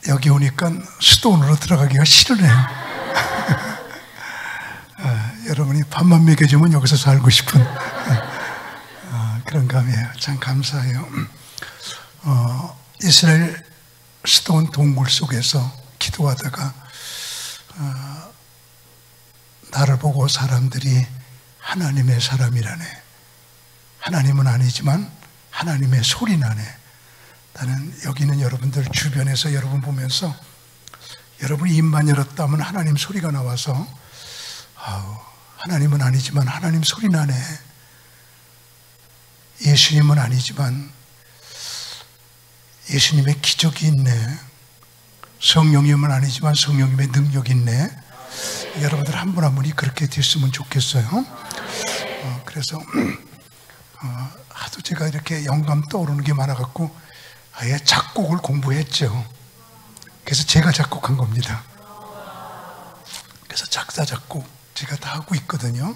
여기 오니까 수도원으로 들어가기가 싫으네요. 여러분이 밥만 먹여주면 여기서 살고 싶은 그런 감이에요. 참 감사해요. 이스라엘 수도원 동굴 속에서 기도하다가 나를 보고 사람들이 하나님의 사람이라네. 하나님은 아니지만 하나님의 소리 나네. 나는 여기 있는 여러분들 주변에서 여러분 보면서 여러분이 입만 열었다면 하나님 소리가 나와서 하나님은 아니지만 하나님 소리 나네. 예수님은 아니지만 예수님의 기적이 있네. 성령님은 아니지만 성령님의 능력이 있네. 여러분들 한 분 한 분이 그렇게 됐으면 좋겠어요. 그래서 하도 제가 이렇게 영감 떠오르는 게 많아갖고 아예 작곡을 공부했죠. 그래서 제가 작곡한 겁니다. 그래서 작사 작곡 제가 다 하고 있거든요.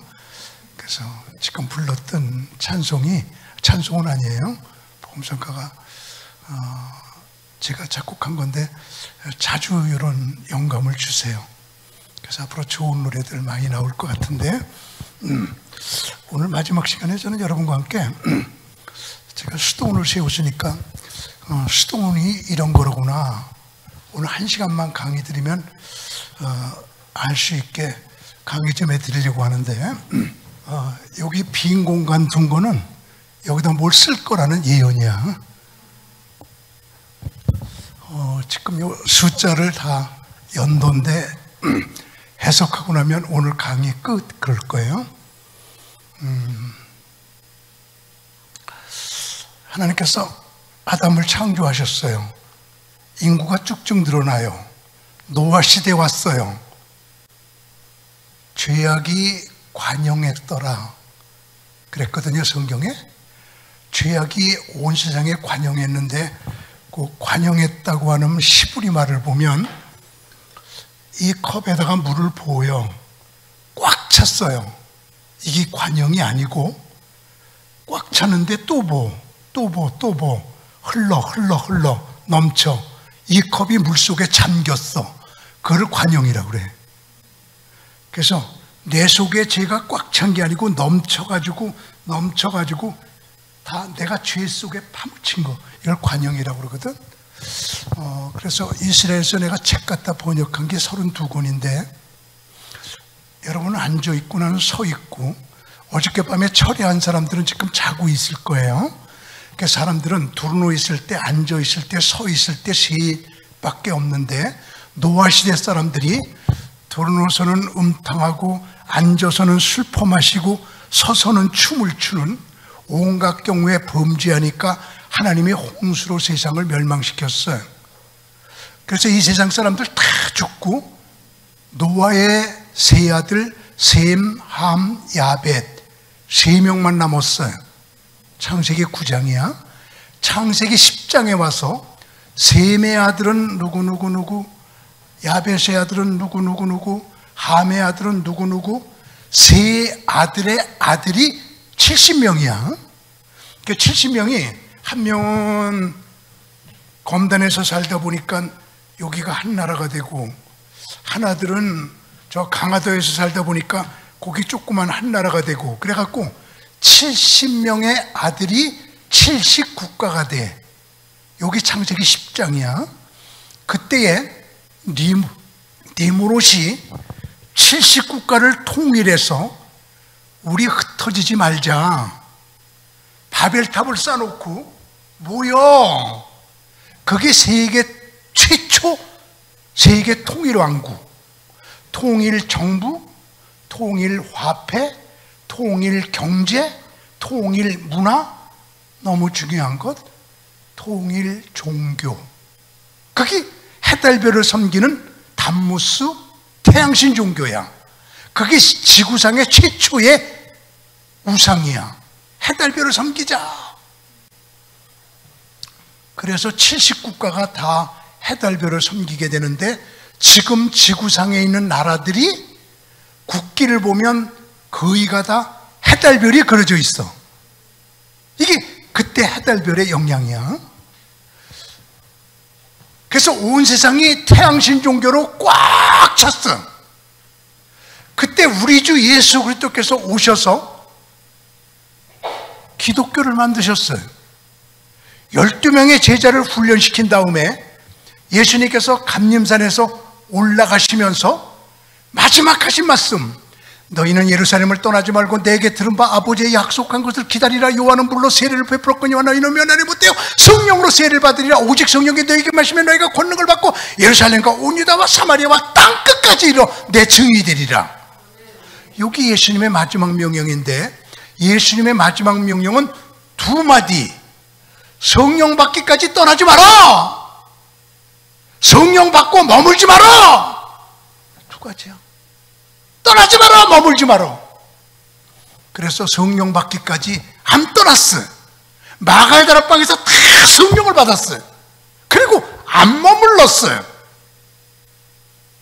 그래서 지금 불렀던 찬송은 아니에요. 복음성가가 제가 작곡한 건데 자주 이런 영감을 주세요. 그래서 앞으로 좋은 노래들 많이 나올 것 같은데 오늘 마지막 시간에 저는 여러분과 함께 제가 수도원을 세웠으니까 수도원이 이런 거로구나. 오늘 1시간만 강의 드리면 알 수 있게 강의 좀 해드리려고 하는데 여기 빈 공간 둔 거는 여기다 뭘 쓸 거라는 예언이야. 지금 요 숫자를 다 연도인데 해석하고 나면 오늘 강의 끝 그럴 거예요. 하나님께서 아담을 창조하셨어요. 인구가 쭉쭉 늘어나요. 노아 시대 왔어요. 죄악이 관영했더라 그랬거든요. 성경에 죄악이 온 세상에 관영했는데 그 관영했다고 하는 시부리 말을 보면 이 컵에다가 물을 부어요. 꽉 찼어요. 이게 관영이 아니고 꽉 찼는데 또 흘러 넘쳐. 이 컵이 물속에 잠겼어. 그걸 관영이라고 그래. 그래서 내 속에 죄가 꽉 찬 게 아니고 넘쳐가지고 다 내가 죄 속에 파묻힌 거, 이걸 관영이라고 그러거든. 그래서 이스라엘에서 내가 책 갖다 번역한 게 32권인데 여러분은 앉아있고 나는 서있고, 어저께 밤에 철회한 사람들은 지금 자고 있을 거예요. 그러니까 사람들은 두루누워 있을 때, 앉아있을 때, 서있을 때 세밖에 없는데, 노아 시대 사람들이 두루누워서는 음탕하고 앉아서는 술 퍼마시고 서서는 춤을 추는 온갖 경우에 범죄하니까 하나님이 홍수로 세상을 멸망시켰어요. 그래서 이 세상 사람들 다 죽고 노아의 세 아들 셈, 함, 야벳 3명만 남았어요. 창세기 9장이야. 창세기 10장에 와서 셈의 아들은 누구, 야벳의 아들은 누구, 함의 아들은 누구, 세 아들의 아들이 70명이야. 그 70명이 한 명은 검단에서 살다 보니까 여기가 한 나라가 되고, 하나들은 저 강화도에서 살다 보니까 거기 조그만 한 나라가 되고, 그래갖고 70명의 아들이 70국가가 돼. 여기 창세기 10장이야. 그때에 니므롯이 70국가를 통일해서 우리 흩어지지 말자, 바벨탑을 쌓아놓고 모여. 그게 세계 최초 세계 통일왕국, 통일정부, 통일화폐, 통일경제, 통일문화, 너무 중요한 것 통일종교. 그게 해달별을 섬기는 담무스 태양신 종교야. 그게 지구상의 최초의 우상이야. 해달별을 섬기자. 그래서 70국가가 다 해달별을 섬기게 되는데, 지금 지구상에 있는 나라들이 국기를 보면 거의가 다 해달별이 그려져 있어. 이게 그때 해달별의 영향이야. 그래서 온 세상이 태양신 종교로 꽉 찼어. 그때 우리 주 예수 그리스도께서 오셔서 기독교를 만드셨어요. 12명의 제자를 훈련시킨 다음에 예수님께서 감림산에서 올라가시면서 마지막 하신 말씀, 너희는 예루살렘을 떠나지 말고 내게 들은 바 아버지의 약속한 것을 기다리라. 요한은 물로 세례를 베풀었거니와 너희는 면하지 못하여 성령으로 세례를 받으리라. 오직 성령이 너희에게 마시면 너희가 권능을 받고 예루살렘과 온 유다와 사마리아와 땅 끝까지 이르러 내 증인이 되리라. 여기 예수님의 마지막 명령인데, 예수님의 마지막 명령은 두 마디. 성령 받기까지 떠나지 마라. 성령 받고 머물지 마라. 두 가지야. 떠나지 마라, 머물지 마라. 그래서 성령 받기까지 안 떠났어. 마가의 다락방에서 다 성령을 받았어요. 그리고 안 머물렀어요.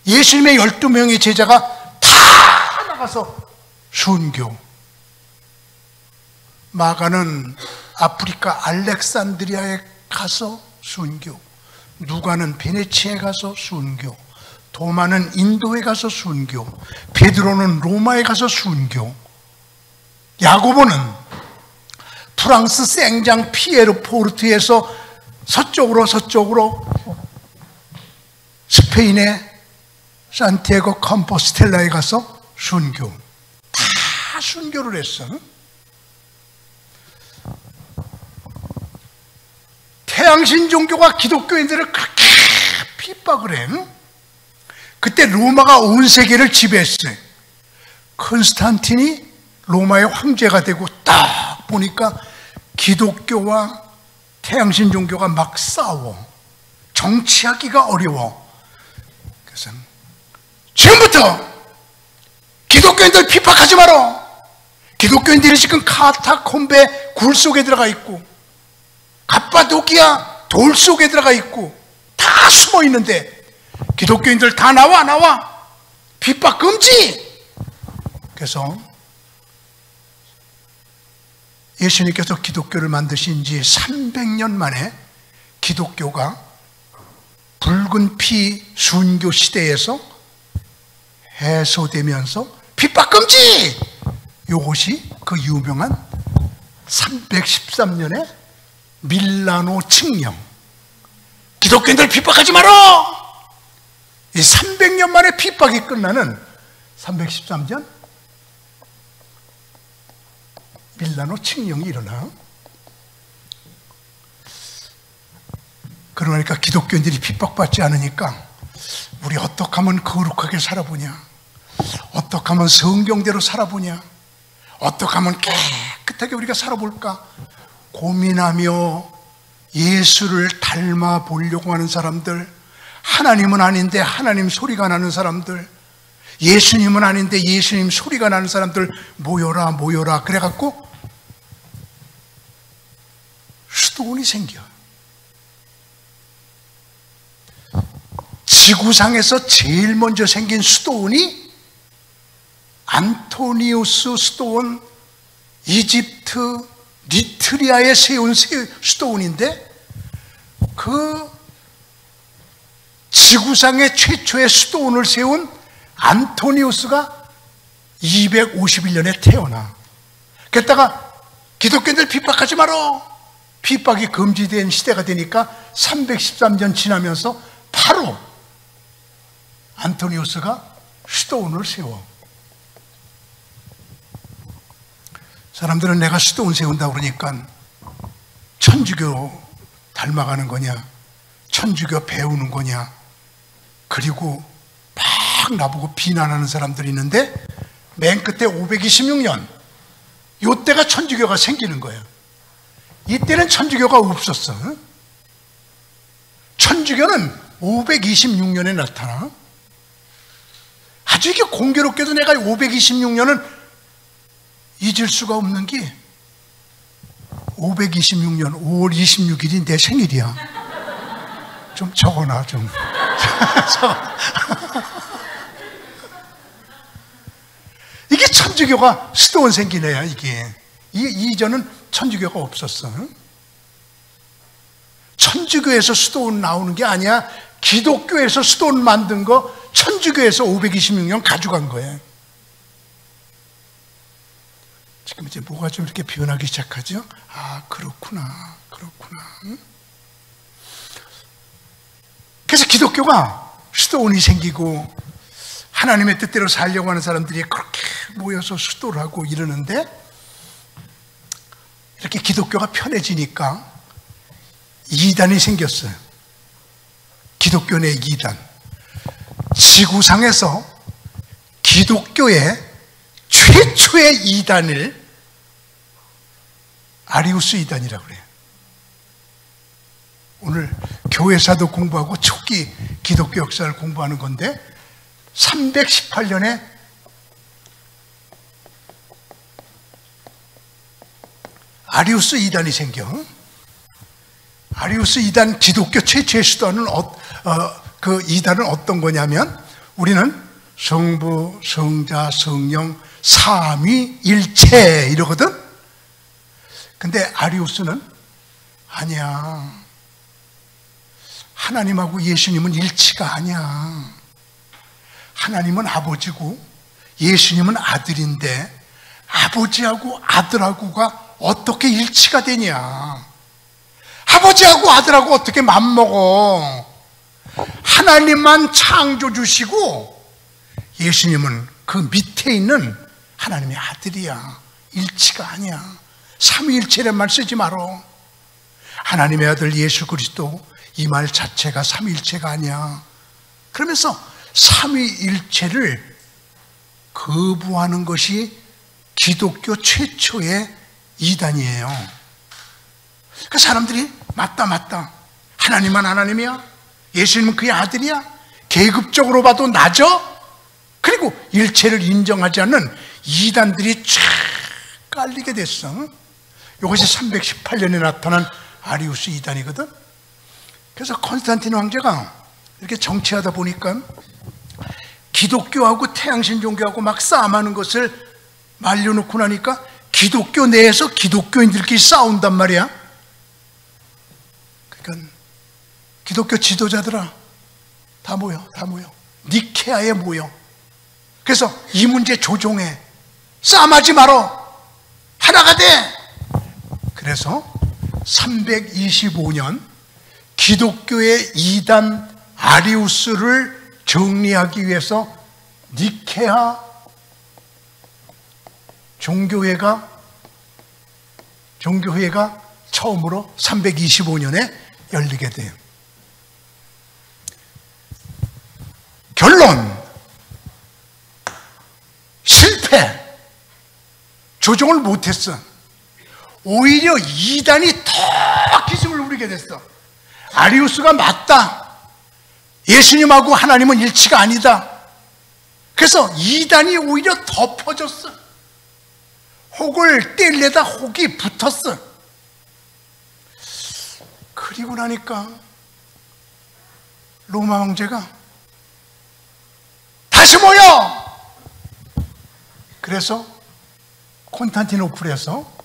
예수님의 12명의 제자가 다 나가서 순교. 마가는 아프리카 알렉산드리아에 가서 순교, 누가는 베네치아에 가서 순교, 도마는 인도에 가서 순교, 베드로는 로마에 가서 순교, 야고보는 프랑스 생장 피에르 포르트에서 서쪽으로 스페인의 산티아고 컴포스텔라에 가서 순교. 다 순교를 했어. 태양신 종교가 기독교인들을 그렇게 핍박을 해. 그때 로마가 온 세계를 지배했어요. 컨스탄틴이 로마의 황제가 되고 딱 보니까 기독교와 태양신 종교가 막 싸워. 정치하기가 어려워. 그래서 지금부터 기독교인들 핍박하지 마라. 기독교인들이 지금 카타콤베 굴 속에 들어가 있고 갑바도기아 돌 속에 들어가 있고 다 숨어 있는데 기독교인들 다 나와 핍박 금지. 그래서 예수님께서 기독교를 만드신 지 300년 만에 기독교가 붉은 피 순교 시대에서 해소되면서 핍박 금지. 이것이 그 유명한 313년의 밀라노 칙령. 기독교인들 핍박하지 마라. 이 300년 만에 핍박이 끝나는 313년 밀라노 칙령이 일어나. 그러니까 기독교인들이 핍박받지 않으니까 우리 어떻게 하면 거룩하게 살아보냐, 어떻게 하면 성경대로 살아보냐, 어떻게 하면 깨끗하게 우리가 살아볼까 고민하며 예수를 닮아 보려고 하는 사람들, 하나님은 아닌데 하나님 소리가 나는 사람들, 예수님은 아닌데 예수님 소리가 나는 사람들 모여라 그래갖고 수도원이 생겨. 지구상에서 제일 먼저 생긴 수도원이 안토니우스 수도원, 이집트 리트리아에 세운 수도원인데, 그 지구상의 최초의 수도원을 세운 안토니우스가 251년에 태어나. 그랬다가 기독교인들 핍박하지 마라. 핍박이 금지된 시대가 되니까 313년 지나면서 바로 안토니우스가 수도원을 세워. 사람들은 내가 수도원 세운다고 그러니까 천주교 닮아가는 거냐, 천주교 배우는 거냐, 그리고 막 나보고 비난하는 사람들이 있는데, 맨 끝에 526년 이때가 천주교가 생기는 거예요. 이때는 천주교가 없었어. 천주교는 526년에 나타나. 아주 이게 공교롭게도 내가 526년은 잊을 수가 없는 게 526년 5월 26일이 내 생일이야. 좀 적어놔 좀. 이게 천주교가 수도원 생긴 애야. 이게 이전은 천주교가 없었어. 천주교에서 수도원 나오는 게 아니야. 기독교에서 수도원 만든 거 천주교에서 526년 가져간 거예요. 지금 이제 뭐가 좀 이렇게 변하기 시작하죠? 아, 그렇구나. 응? 그래서 기독교가 수도원이 생기고 하나님의 뜻대로 살려고 하는 사람들이 그렇게 모여서 수도를 하고 이러는데, 이렇게 기독교가 편해지니까 이단이 생겼어요. 기독교 내 이단. 지구상에서 기독교의 최초의 이단을 아리우스 이단이라고 그래요. 오늘 교회사도 공부하고 초기 기독교 역사를 공부하는 건데, 318년에 아리우스 이단이 생겨. 아리우스 이단 기독교 최초의 수도는 그 이단은 어떤 거냐면, 우리는 성부, 성자, 성령, 삼위일체 이러거든. 근데 아리우스는 아니야. 하나님하고 예수님은 일치가 아니야. 하나님은 아버지고 예수님은 아들인데 아버지하고 아들하고가 어떻게 일치가 되냐. 아버지하고 아들하고 어떻게 맞먹어. 하나님만 창조주시고 예수님은 그 밑에 있는 하나님의 아들이야. 일치가 아니야. 삼위일체란 말 쓰지 말어. 하나님의 아들 예수 그리스도, 이 말 자체가 삼위일체가 아니야. 그러면서 삼위일체를 거부하는 것이 기독교 최초의 이단이에요. 그 사람들이 맞다. 하나님만 하나님이야. 예수님은 그의 아들이야. 계급적으로 봐도 낮아. 그리고 일체를 인정하지 않는 이단들이 쫙 깔리게 됐어. 이것이 318년에 나타난 아리우스 이단이거든. 그래서 콘스탄틴 황제가 이렇게 정치하다 보니까 기독교하고 태양신 종교하고 막 싸움하는 것을 말려놓고 나니까 기독교 내에서 기독교인들끼리 싸운단 말이야. 그러니까 기독교 지도자들아 다 모여. 니케아에 모여. 그래서 이 문제 조정해. 싸움하지 말어. 하나가 돼. 그래서 325년 기독교의 이단 아리우스를 정리하기 위해서 니케아 종교회가 처음으로 325년에 열리게 돼요. 결론, 실패. 조정을 못했어. 오히려 이단이 더 기승을 부리게 됐어. 아리우스가 맞다. 예수님하고 하나님은 일치가 아니다. 그래서 이단이 오히려 더 퍼졌어. 혹을 떼려다 혹이 붙었어. 그리고 나니까 로마 황제가 다시 모여. 그래서 콘스탄티노플에서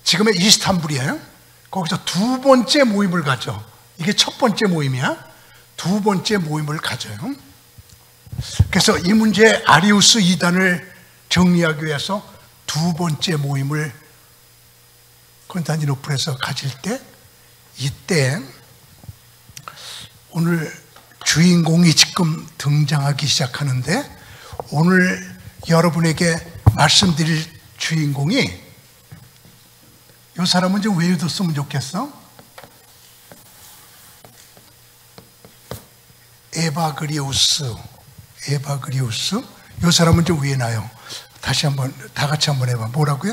지금의 이스탄불이에요. 거기서 두 번째 모임을 가져. 이게 첫 번째 모임이야. 두 번째 모임을 가져요. 그래서 이 문제 아리우스 이단을 정리하기 위해서 두 번째 모임을 콘스탄티노플에서 가질 때, 이때 오늘 주인공이 지금 등장하기 시작하는데, 오늘 여러분에게 말씀드릴 주인공이, 이 사람은 좀 외워뒀으면 좋겠어. 에바그리우스. 이 사람은 좀 외워놔요. 다시 한번 다 같이 한번 해봐. 뭐라고요?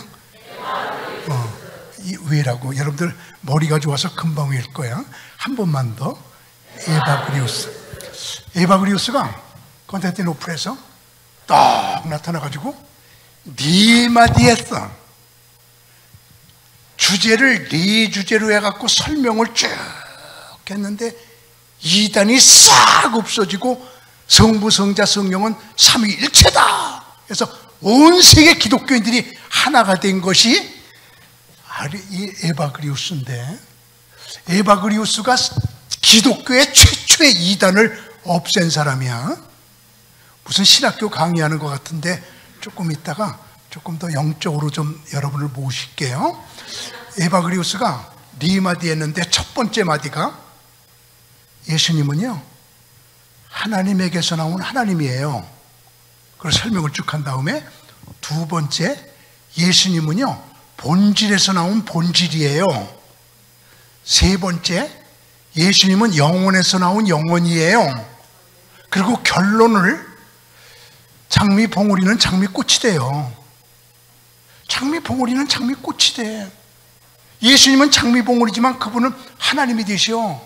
이 외라고. 여러분들 머리가 좋아서 금방 외울 거야. 한 번만 더. 에바그리우스가 콘스탄티노플에서 딱 나타나가지고 네 마디 했어. 주제를 네 주제로 해갖고 설명을 쭉 했는데 이단이 싹 없어지고 성부, 성자, 성령은 삼위일체다. 그래서 온 세계 기독교인들이 하나가 된 것이 이 에바그리우스인데, 에바그리우스가 기독교의 최초의 이단을 없앤 사람이야. 무슨 신학교 강의하는 것 같은데 조금 있다가 조금 더 영적으로 좀 여러분을 모실게요. 에바그리우스가 네 마디 했는데 첫 번째 마디가 예수님은요 하나님에게서 나온 하나님이에요. 그걸 설명을 쭉 한 다음에 두 번째, 예수님은요 본질에서 나온 본질이에요. 세 번째, 예수님은 영혼에서 나온 영혼이에요. 그리고 결론을 장미 봉우리는 장미꽃이 돼요. 장미 봉우리는 장미꽃이 돼. 예수님은 장미 봉우리지만 그분은 하나님이 되셔.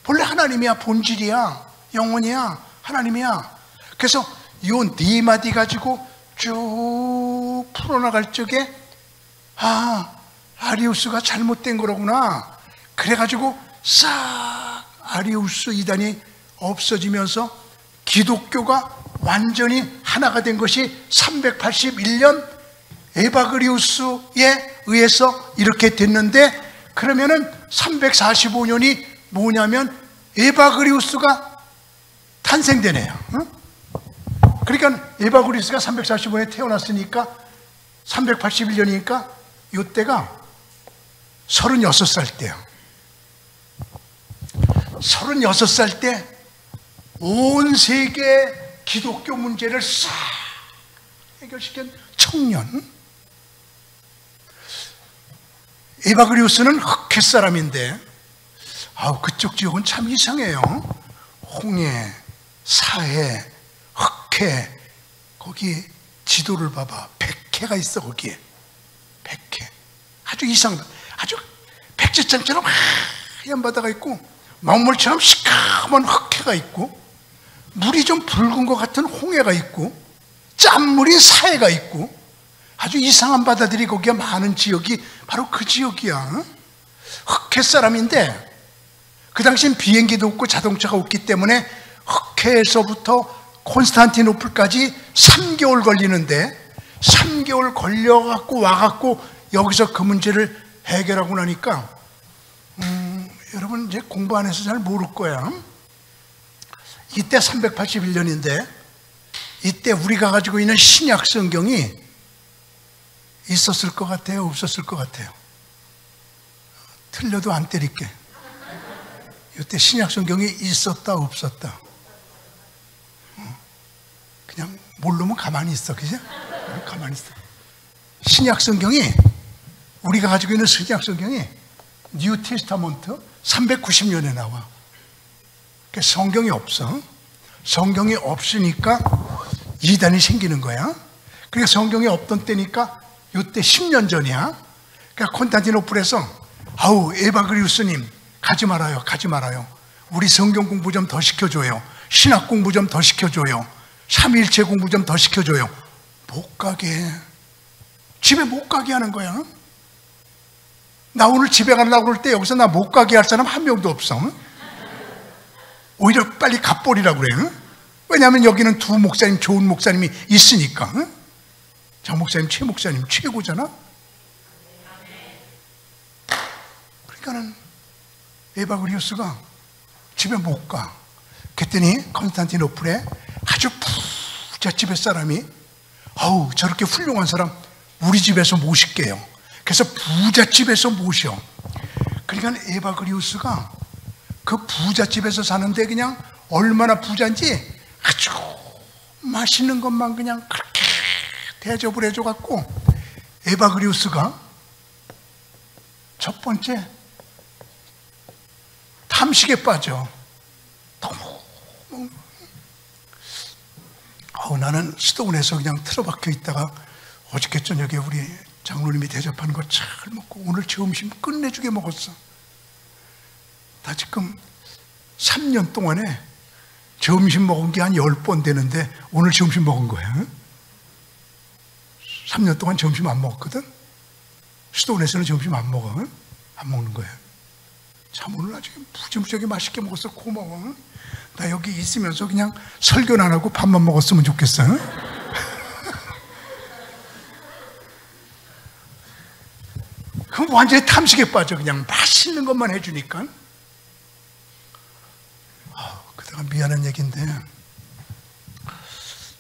본래 하나님이야. 본질이야. 영혼이야. 하나님이야. 그래서 이 네 마디 가지고 쭉 풀어나갈 적에 아리우스가 잘못된 거로구나. 그래가지고 싹 아리우스 이단이 없어지면서 기독교가 완전히 하나가 된 것이 381년 에바그리우스에 의해서 이렇게 됐는데, 그러면은 345년이 뭐냐면 에바그리우스가 탄생되네요. 그러니까 에바그리우스가 345년에 태어났으니까 381년이니까 이때가 36살 때야. 36살 때 온 세계 기독교 문제를 싹 해결시킨 청년. 에바그리우스는 흑해 사람인데 그쪽 지역은 참 이상해요. 홍해, 사해, 흑해, 거기 지도를 봐봐. 백해가 있어. 거기에 백해. 아주 이상하다. 아주 백지장처럼 하얀 바다가 있고 망물처럼 시커먼 흑해가 있고 물이 좀 붉은 것 같은 홍해가 있고 짠물인 사해가 있고 아주 이상한 바다들이 거기에 많은 지역이 바로 그 지역이야. 흑해 사람인데 그 당시엔 비행기도 없고 자동차가 없기 때문에 흑해에서부터 콘스탄티노플까지 3개월 걸리는데 3개월 걸려갖고 와갖고 여기서 그 문제를 해결하고 나니까 여러분 이제 공부 안 해서 잘 모를 거야. 이때 381년인데 이때 우리가 가지고 있는 신약 성경이 있었을 것 같아요? 없었을 것 같아요? 틀려도 안 때릴게. 이때 신약 성경이 있었다 없었다? 그냥 모르면 가만히 있어. 그죠? 가만히 있어. 신약 성경이, 우리가 가지고 있는 신약 성경이 뉴 테스타먼트 390년에 나와. 성경이 없어. 성경이 없으니까 이단이 생기는 거야. 그러니까 성경이 없던 때니까 이때 10년 전이야. 그러니까 콘스탄티노플에서 에바그리우스님 가지 말아요. 가지 말아요. 우리 성경 공부 좀 더 시켜줘요. 신학 공부 좀 더 시켜줘요. 삼위일체 공부 좀 더 시켜줘요. 못 가게. 집에 못 가게 하는 거야. 나 오늘 집에 가려고 그럴 때 여기서 나 못 가게 할 사람 한 명도 없어. 오히려 빨리 갚버리라고 그래. 왜냐하면 여기는 두 목사님, 좋은 목사님이 있으니까. 장 목사님, 최 목사님 최고잖아. 그러니까는 에바그리우스가 집에 못 가. 그랬더니 콘스탄티노플에 아주 부잣집의 사람이 저렇게 훌륭한 사람 우리 집에서 모실게요. 그래서 부잣집에서 모셔. 그러니까 에바그리우스가 그 부잣집에서 사는데 그냥 얼마나 부자인지 아주 맛있는 것만 그냥 그렇게 대접을 해줘갖고 에바그리우스가 첫 번째 탐식에 빠져. 너무 나는 수도원에서 그냥 틀어박혀 있다가 어저께 저녁에 우리 장로님이 대접하는 거 잘 먹고 오늘 점심 끝내주게 먹었어. 나 지금 3년 동안에 점심 먹은 게 한 10번 되는데 오늘 점심 먹은 거야. 3년 동안 점심 안 먹었거든. 수도원에서는 점심 안 먹어. 안 먹는 거야. 참 오늘 아주 무지무지하게 맛있게 먹었어. 고마워. 나 여기 있으면서 그냥 설교는 안 하고 밥만 먹었으면 좋겠어. 그럼 완전히 탐식에 빠져. 그냥 맛있는 것만 해주니까. 그다가 미안한 얘기인데,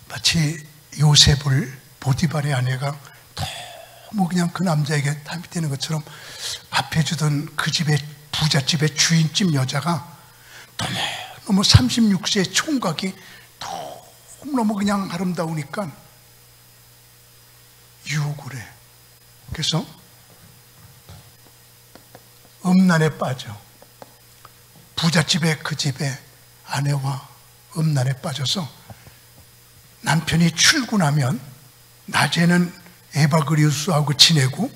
마치 요셉을 보디발의 아내가 너무 그냥 그 남자에게 탐이 되는 것처럼 앞에 주던 그 집의 부잣집의 주인집 여자가 너무 36세의 총각이 너무너무 그냥 아름다우니까 유혹을 해. 그래서 음란에 빠져. 부잣집의 그 집의 아내와 음란에 빠져서 남편이 출근하면 낮에는 에바그리우스하고 지내고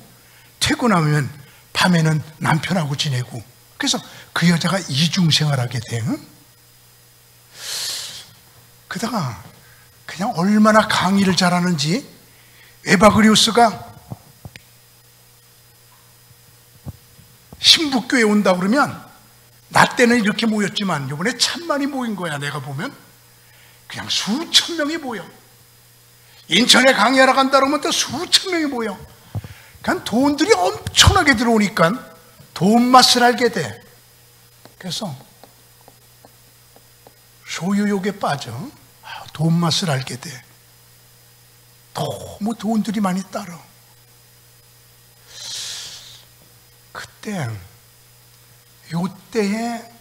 퇴근하면 밤에는 남편하고 지내고, 그래서 그 여자가 이중생활하게 돼. 그다가 그냥 얼마나 강의를 잘하는지 에바그리우스가 신북교회 온다 그러면, 나 때는 이렇게 모였지만 이번에 참 많이 모인 거야. 내가 보면 그냥 수천 명이 모여. 인천에 강의하러 간다 그러면 또 수천 명이 모여. 그냥 돈들이 엄청나게 들어오니까 돈 맛을 알게 돼. 그래서 소유욕에 빠져. 돈 맛을 알게 돼. 너무 돈들이 많이 따라. 요때에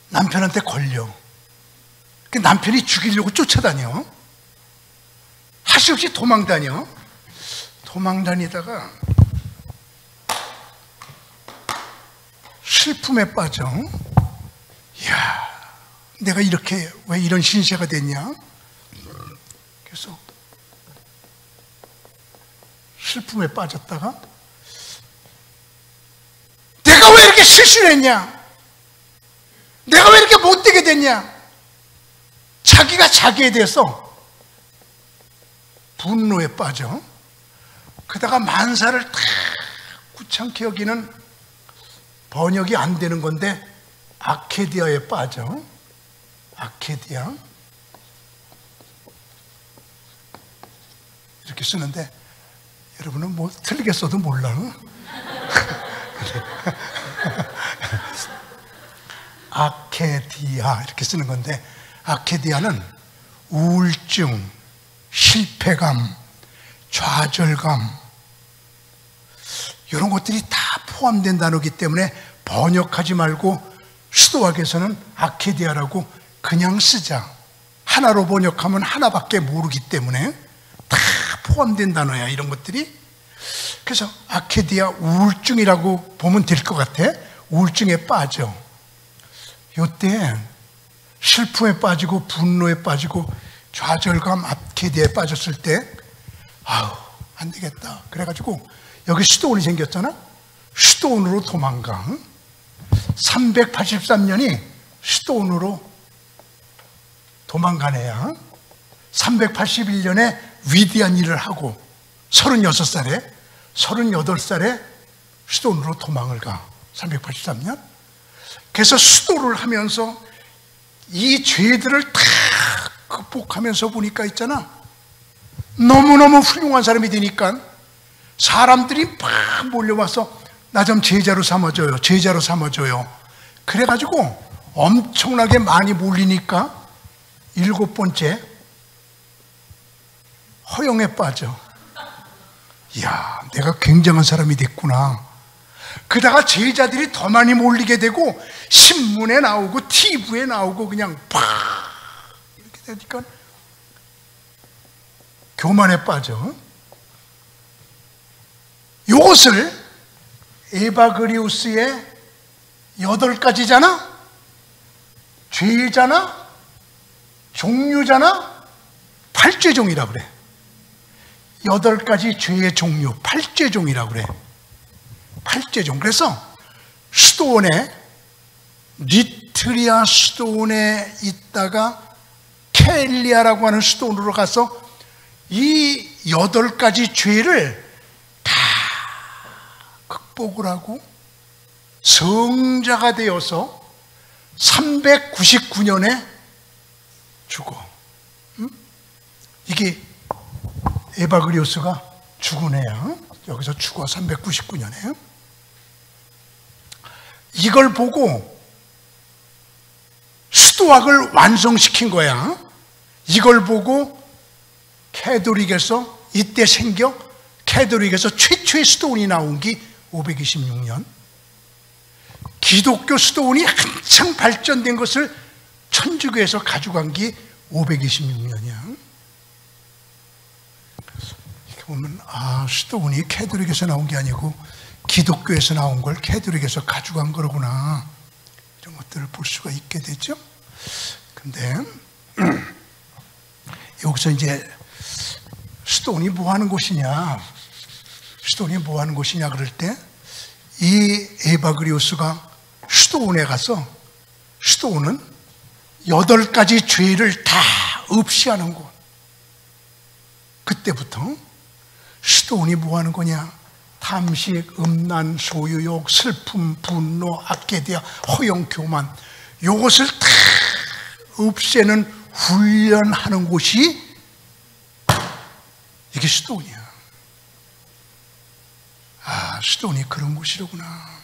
남편한테 걸려. 그 남편이 죽이려고 쫓아다녀. 할 수 없이 도망다녀. 도망다니다가 슬픔에 빠져. 이야, 내가 이렇게 왜 이런 신세가 됐냐? 그래서 슬픔에 빠졌다가 내가 왜 이렇게 실수를 했냐? 내가 왜 이렇게 못되게 됐냐? 자기가 자기에 대해서 분노에 빠져. 그러다가 만사를 다 구창케 여기는, 번역이 안 되는 건데 아케디아에 빠져. 아케디아 이렇게 쓰는데 여러분은 뭐 틀리게 써도 몰라. 아케디아 이렇게 쓰는 건데, 아케디아는 우울증, 실패감, 좌절감, 이런 것들이 다 포함된 단어이기 때문에 번역하지 말고 수도학에서는 아케디아라고 그냥 쓰자. 하나로 번역하면 하나밖에 모르기 때문에 다 포함된 단어야, 이런 것들이. 그래서 아케디아 우울증이라고 보면 될 것 같아. 우울증에 빠져. 요때 슬픔에 빠지고 분노에 빠지고 좌절감, 아케디아에 빠졌을 때 안 되겠다. 그래가지고 여기 수도원이 생겼잖아. 수도원으로 도망가. 383년이 수도원으로 도망간 애야. 381년에 위대한 일을 하고 36살에 38살에 수도원으로 도망을 가. 383년. 그래서 수도를 하면서 이 죄들을 다 극복하면서 보니까 있잖아, 너무너무 훌륭한 사람이 되니까 사람들이 막 몰려와서 나 좀 제자로 삼아줘요, 제자로 삼아줘요. 그래가지고 엄청나게 많이 몰리니까 7번째 허영에 빠져. 이야, 내가 굉장한 사람이 됐구나. 그러다가 제자들이 더 많이 몰리게 되고 신문에 나오고 TV에 나오고 그냥 팍 이렇게 되니까 교만에 빠져. 이것을 에바그리우스의 8가지잖아? 죄잖아? 종류잖아? 8죄종이라 그래. 8가지 죄의 종류, 8죄종이라 그래. 8죄종. 그래서 수도원에, 니트리아 수도원에 있다가 켈리아라고 하는 수도원으로 가서 이 8가지 죄를 다 극복을 하고 성자가 되어서 399년에 죽어. 이게 에바그리우스가 죽은 해야. 여기서 죽어 399년에. 이걸 보고 수도학을 완성시킨 거야. 이걸 보고 캐톨릭에서 이때 생겨 캐톨릭에서 최초의 수도원이 나온 게 526년. 기독교 수도원이 한창 발전된 것을 천주교에서 가져간 게 526년이야. 이렇게 보면 수도원이 캐톨릭에서 나온 게 아니고 기독교에서 나온 걸 캐톨릭에서 가져간 거로구나. 이런 것들을 볼 수가 있게 되죠. 근데 여기서 이제 수도원이 뭐 하는 곳이냐? 수도원이 뭐 하는 곳이냐 그럴 때 이 에바그리오스가 수도원에 가서, 수도원은 8가지 죄를 다 없이하는 곳. 그때부터 수도원이 뭐 하는 거냐? 탐식, 음란, 소유욕, 슬픔, 분노, 악계대야, 허영, 교만, 요것을 다 없애는 훈련하는 곳이 이게 수도원이야. 수도원이 그런 곳이로구나.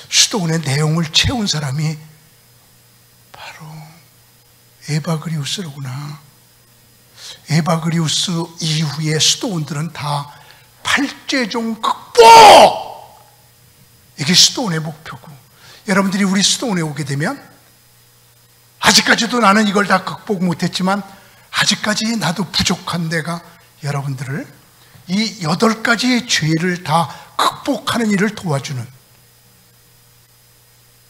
수도원의 내용을 채운 사람이 바로 에바그리우스로구나. 에바그리우스 이후의 수도원들은 다 팔죄종 극복! 이게 수도원의 목표고, 여러분들이 우리 수도원에 오게 되면 아직까지도 나는 이걸 다 극복 못했지만 아직까지 나도 부족한 데가 여러분들을 이 8가지의 죄를 다 극복하는 일을 도와주는,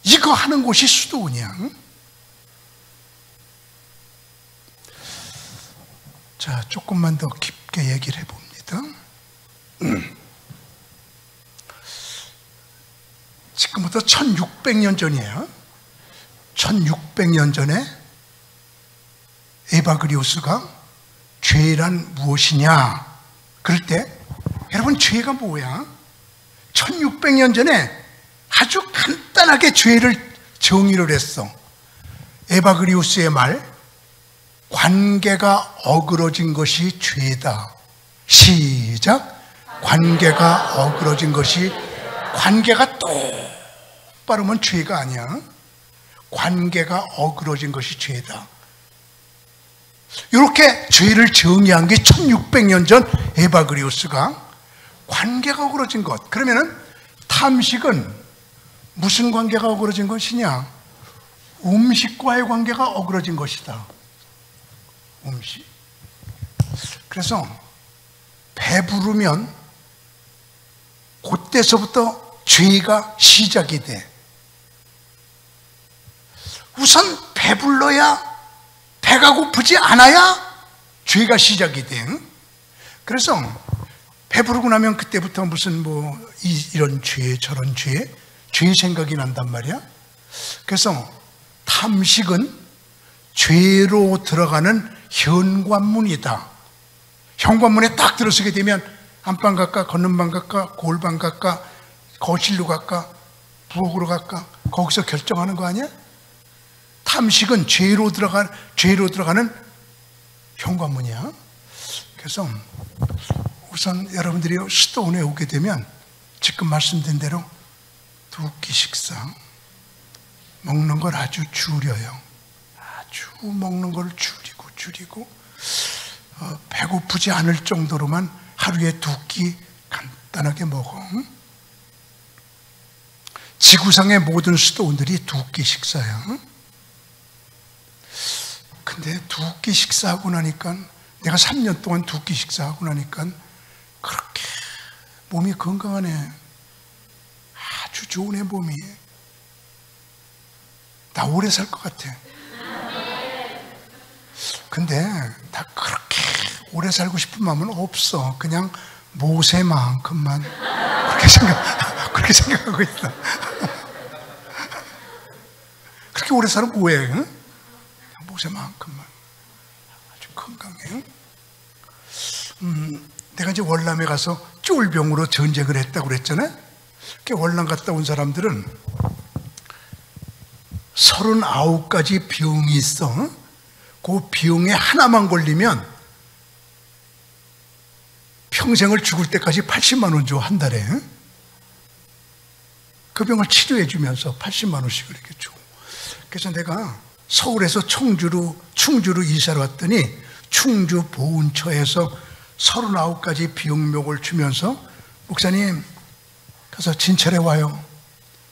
이거 하는 곳이 수도원이야. 자, 조금만 더 깊게 얘기를 해봅니다. 지금부터 1600년 전이에요. 1600년 전에 에바그리오스가 죄란 무엇이냐 그럴 때, 여러분 죄가 뭐야? 1600년 전에 아주 간단하게 죄를 정의를 했어. 에바그리오스의 말, 관계가 어그러진 것이 죄다. 시작. 관계가 어그러진 것이, 관계가 똑바르면 죄가 아니야. 관계가 어그러진 것이 죄다. 이렇게 죄를 정의한 게 1600년 전 에바그리오스가 관계가 어그러진 것. 그러면은 탐식은 무슨 관계가 어그러진 것이냐? 음식과의 관계가 어그러진 것이다. 음식. 그래서 배부르면 그때서부터 죄가 시작이 돼. 우선 배불러야, 배가 고프지 않아야 죄가 시작이 돼. 그래서 배부르고 나면 그때부터 무슨 이런 죄 저런 죄 생각이 난단 말이야. 그래서 탐식은 죄로 들어가는 현관문이다. 현관문에 딱 들어서게 되면 안방 갈까, 건넌방 갈까, 골방 갈까, 거실로 갈까, 부엌으로 갈까, 거기서 결정하는 거 아니야? 탐식은 죄로 들어가는 현관문이야. 그래서 우선 여러분들이 수도원에 오게 되면 지금 말씀드린 대로 2끼 식사, 먹는 걸 아주 줄여요. 아주 먹는 걸 줄이고 배고프지 않을 정도로만 하루에 2끼 간단하게 먹어. 지구상의 모든 수도원들이 2끼 식사야. 근데 2끼 식사하고 나니까, 내가 3년 동안 2끼 식사하고 나니까 그렇게 몸이 건강하네. 아주 좋은 몸이. 나 오래 살 것 같아. 근데 다 그렇게 오래 살고 싶은 마음은 없어. 그냥 모세만큼만 그렇게 생각하고 있어. 그렇게 오래 살면 뭐해? 응? 모세만큼만. 아주 건강해. 내가 이제 월남에 가서 쫄병으로 전쟁을 했다고 그랬잖아요. 월남 갔다 온 사람들은 39가지 병이 있어. 그 병에 하나만 걸리면 평생을 죽을 때까지 80만 원 줘, 한 달에. 그 병을 치료해 주면서 80만 원씩을 이렇게 줘. 그래서 내가 서울에서 충주로 이사를 왔더니 충주 보훈처에서 39가지 비용목을 주면서 목사님 가서 진찰해 와요.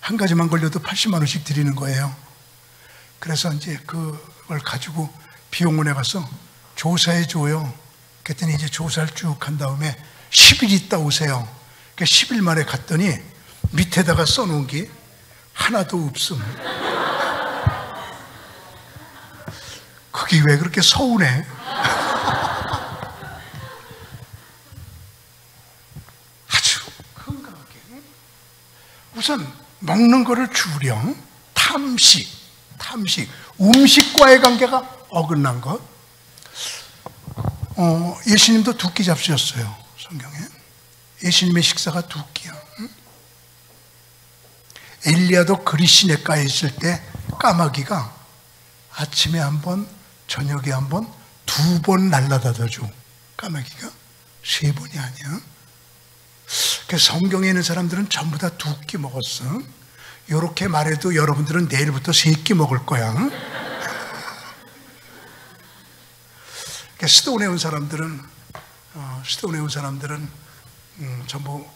한 가지만 걸려도 80만 원씩 드리는 거예요. 그래서 이제 그걸 가지고 비용원에 가서 조사해 줘요. 그랬더니 이제 조사를 쭉 한 다음에 10일 있다 오세요. 그러니까 10일 만에 갔더니 밑에다가 써놓은 게 하나도 없음. 그게 왜 그렇게 서운해? 아주 건강하게. 우선 먹는 거를 줄여. 탐식, 음식과의 관계가 어긋난 것. 예수님도 두 끼 잡수셨어요, 성경에. 예수님의 식사가 두 끼야. 엘리야도 그리시네가에 있을 때 까마귀가 아침에 한 번, 저녁에 한 번, 2번 날라다줘. 까마귀가 3번이 아니야. 그래서 성경에 있는 사람들은 전부 다 2끼 먹었어. 이렇게 말해도 여러분들은 내일부터 3끼 먹을 거야. 스톤에 온 사람들은 전부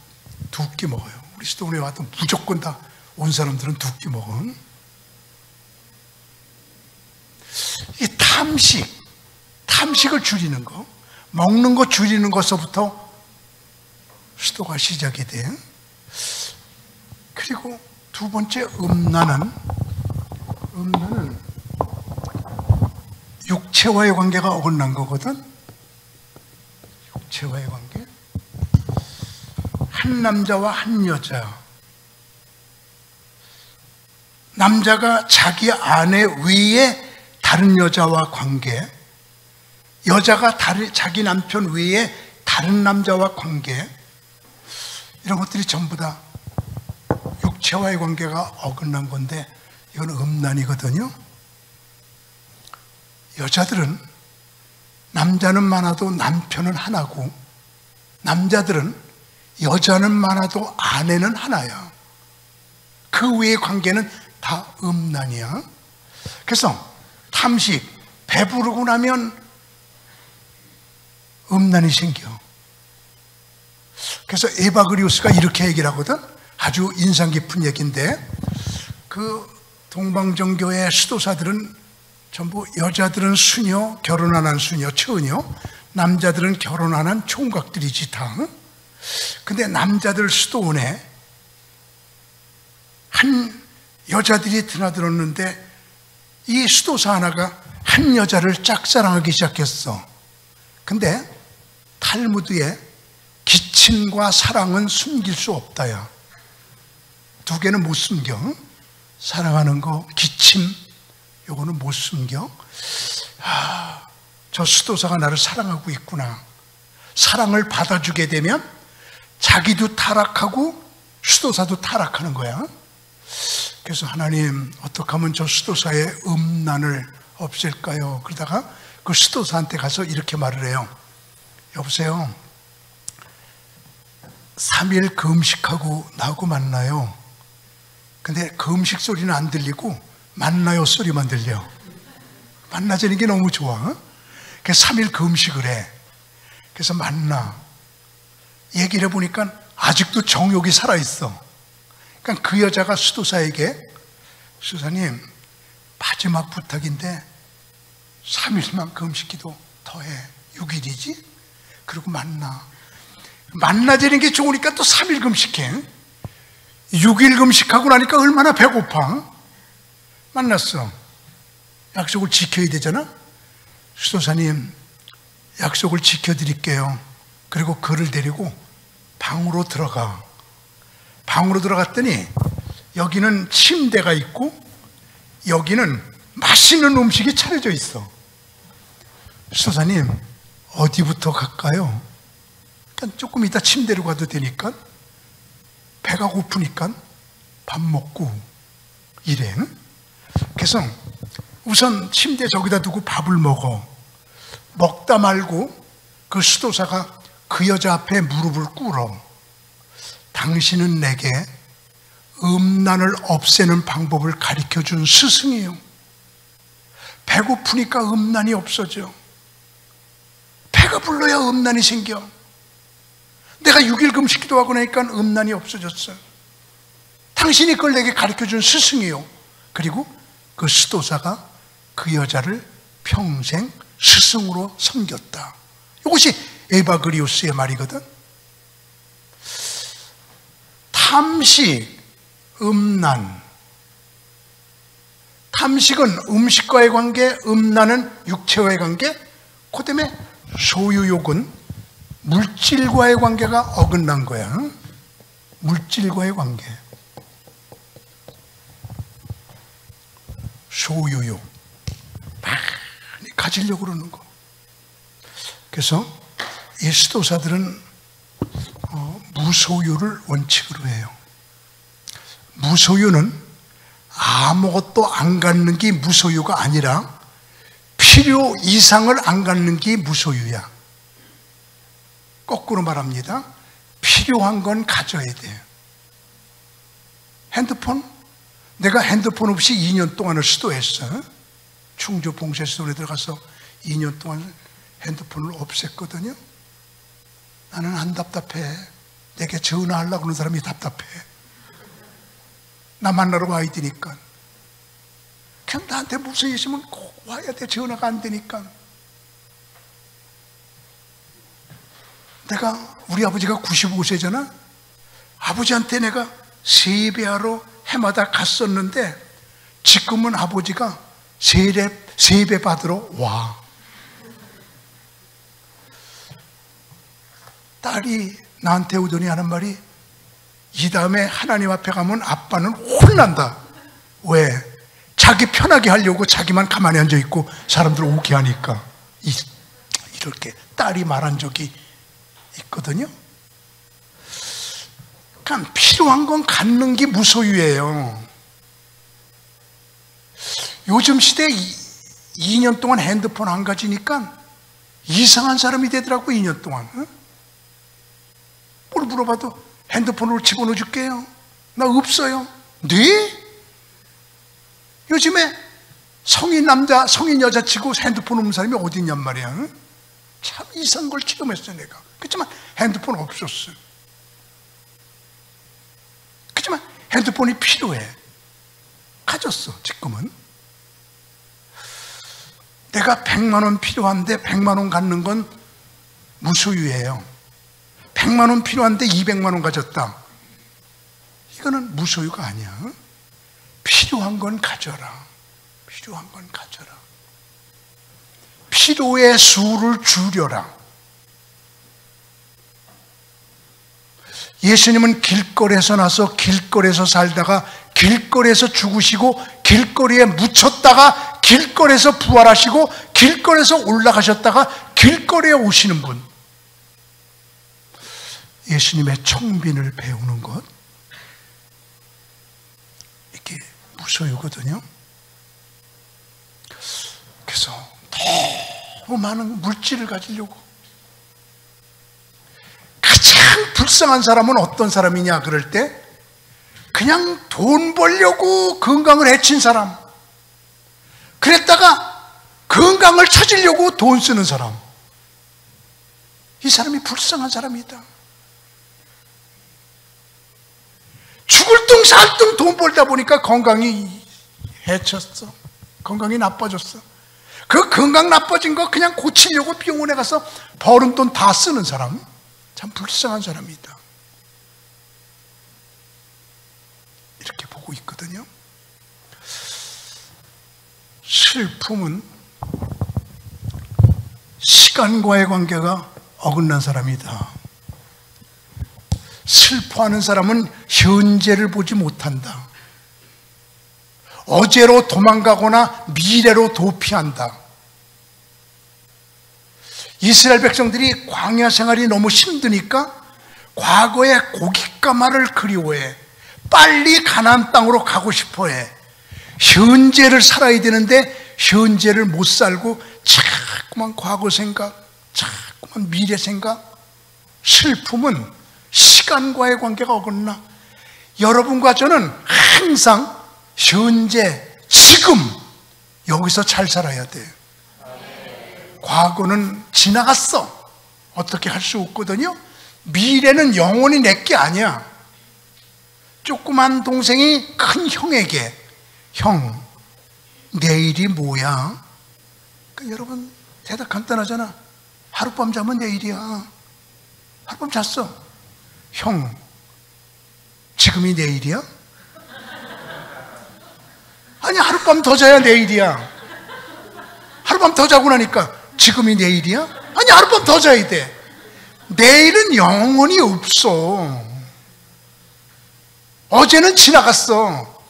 2끼 먹어요. 우리 스톤에 왔던 무조건 다 온 사람들은 2끼 먹어. 이 탐식을 줄이는 거, 먹는 거 줄이는 것서부터 수도가 시작이 돼. 그리고 두 번째 음란은 육체와의 관계가 어긋난 거거든. 육체와의 관계. 한 남자와 한 여자. 남자가 자기 아내 외에 다른 여자와 관계, 여자가 자기 남편 외에 다른 남자와 관계, 이런 것들이 전부 다 육체와의 관계가 어긋난 건데 이건 음란이거든요. 여자들은 남자는 많아도 남편은 하나고, 남자들은 여자는 많아도 아내는 하나야. 그 외의 관계는 다 음란이야. 그래서 탐식, 배부르고 나면 음란이 생겨. 그래서 에바그리우스가 이렇게 얘기를 하거든. 아주 인상 깊은 얘기인데, 그 동방정교의 수도사들은 전부 여자들은 수녀, 결혼 안 한 수녀, 처녀, 남자들은 결혼 안 한 총각들이지 다. 근데 남자들 수도원에 한 여자들이 드나들었는데 이 수도사 하나가 한 여자를 짝사랑하기 시작했어. 근데 탈무드에 기침과 사랑은 숨길 수 없다야. 두 개는 못 숨겨. 사랑하는 거, 기침, 요거는 못 숨겨. 저 수도사가 나를 사랑하고 있구나. 사랑을 받아주게 되면 자기도 타락하고 수도사도 타락하는 거야. 그래서 하나님, 어떻게 하면 저 수도사의 음란을 없앨까요? 그러다가 그 수도사한테 가서 이렇게 말을 해요. 여보세요, 3일 금식하고 나하고 만나요. 근데 금식 소리는 안 들리고 만나요 소리만 들려. 만나자는 게 너무 좋아. 그래서 3일 금식을 해. 그래서 만나. 얘기를 해보니까 아직도 정욕이 살아있어. 그러니까 그 여자가 수도사에게, 수도사님, 마지막 부탁인데 3일만 금식기도 더해. 6일이지? 그리고 만나지는 게 좋으니까 또 3일 금식해. 6일 금식하고 나니까 얼마나 배고파. 만났어. 약속을 지켜야 되잖아. 수도사님, 약속을 지켜드릴게요. 그리고 그를 데리고 방으로 들어가. 방으로 들어갔더니 여기는 침대가 있고 여기는 맛있는 음식이 차려져 있어. 수도사님, 어디부터 갈까요? 그러니까 조금 이따 침대로 가도 되니까, 배가 고프니까 밥 먹고 이래. 그래서 우선 침대 저기다 두고 밥을 먹어. 먹다 말고 그 수도사가 그 여자 앞에 무릎을 꿇어 당신은 내게 음란을 없애는 방법을 가르쳐준 스승이요. 배고프니까 음란이 없어져. 배가 불러야 음란이 생겨. 내가 6일 금식 기도하고 나니까 음란이 없어졌어. 당신이 그걸 내게 가르쳐준 스승이요. 그리고 그 수도사가 그 여자를 평생 스승으로 섬겼다. 이것이 에바그리오스의 말이거든. 탐식, 음란. 탐식은 음식과의 관계, 음란은 육체와의 관계, 그 다음에 소유욕은 물질과의 관계가 어긋난 거야. 물질과의 관계. 소유욕. 많이 가지려고 그러는 거. 그래서 이 수도사들은 무소유를 원칙으로 해요. 무소유는 아무것도 안 갖는 게 무소유가 아니라 필요 이상을 안 갖는 게 무소유야. 거꾸로 말합니다. 필요한 건 가져야 돼. 핸드폰? 내가 핸드폰 없이 2년 동안을 시도했어. 충주 봉쇄수원에 들어가서 2년 동안 핸드폰을 없앴거든요. 나는 안 답답해. 내게 전화하려고 하는 사람이 답답해. 나 만나러 와야 되니까. 그냥 나한테 무슨 일 있으면 꼭 와야 돼. 전화가 안 되니까. 내가 우리 아버지가 95세잖아. 아버지한테 내가 세배하러 해마다 갔었는데 지금은 아버지가 세배 받으러 와. 딸이 나한테 오더니 하는 말이, 이 다음에 하나님 앞에 가면 아빠는 혼난다. 왜? 자기 편하게 하려고 자기만 가만히 앉아있고 사람들 오게 하니까. 이렇게 딸이 말한 적이 있거든요. 그러니까 필요한 건 갖는 게 무소유예요. 요즘 시대에 2년 동안 핸드폰 안 가지니까 이상한 사람이 되더라고. 2년 동안. 응? 뭘 물어봐도 핸드폰으로 집어넣어 줄게요. 나 없어요. 네? 요즘에 성인 남자, 성인 여자 치고 핸드폰 없는 사람이 어디 있냔 말이야. 응? 참 이상한 걸 체험했어요, 내가. 그렇지만 핸드폰 없었어. 그렇지만 핸드폰이 필요해. 가졌어, 지금은. 내가 100만 원 필요한데 100만 원 갖는 건 무소유예요. 100만 원 필요한데 200만 원 가졌다. 이거는 무소유가 아니야. 필요한 건 가져라. 필요한 건 가져라. 필요의 수를 줄여라. 예수님은 길거리에서 나서 길거리에서 살다가 길거리에서 죽으시고 길거리에 묻혔다가 길거리에서 부활하시고 길거리에서 올라가셨다가 길거리에 오시는 분. 예수님의 청빈을 배우는 것, 이게 무소유거든요. 그래서 너무 많은 물질을 가지려고. 가장 불쌍한 사람은 어떤 사람이냐 그럴 때, 그냥 돈 벌려고 건강을 해친 사람, 그랬다가 건강을 찾으려고 돈 쓰는 사람, 이 사람이 불쌍한 사람이다. 죽을 둥 살 둥 돈 벌다 보니까 건강이 해쳤어. 건강이 나빠졌어. 그 건강 나빠진 거 그냥 고치려고 병원에 가서 버는 돈 다 쓰는 사람, 참 불쌍한 사람이다. 이렇게 보고 있거든요. 슬픔은 시간과의 관계가 어긋난 사람이다. 슬퍼하는 사람은 현재를 보지 못한다. 어제로 도망가거나 미래로 도피한다. 이스라엘 백성들이 광야 생활이 너무 힘드니까 과거의 고깃가마를 그리워해. 빨리 가나안 땅으로 가고 싶어해. 현재를 살아야 되는데 현재를 못 살고 자꾸만 과거 생각, 자꾸만 미래 생각, 슬픔은 시간과의 관계가 어긋나. 여러분과 저는 항상 현재, 지금 여기서 잘 살아야 돼요. 과거는 지나갔어. 어떻게 할 수 없거든요. 미래는 영원히 내게 아니야. 조그만 동생이 큰 형에게, 형, 내일이 뭐야? 그러니까 여러분 대답 간단하잖아. 하룻밤 자면 내일이야. 하룻밤 잤어. 형, 지금이 내일이야? 아니, 하룻밤 더 자야 내일이야. 하룻밤 더 자고 나니까 지금이 내일이야? 아니, 하룻밤 더 자야 돼. 내일은 영원히 없어. 어제는 지나갔어.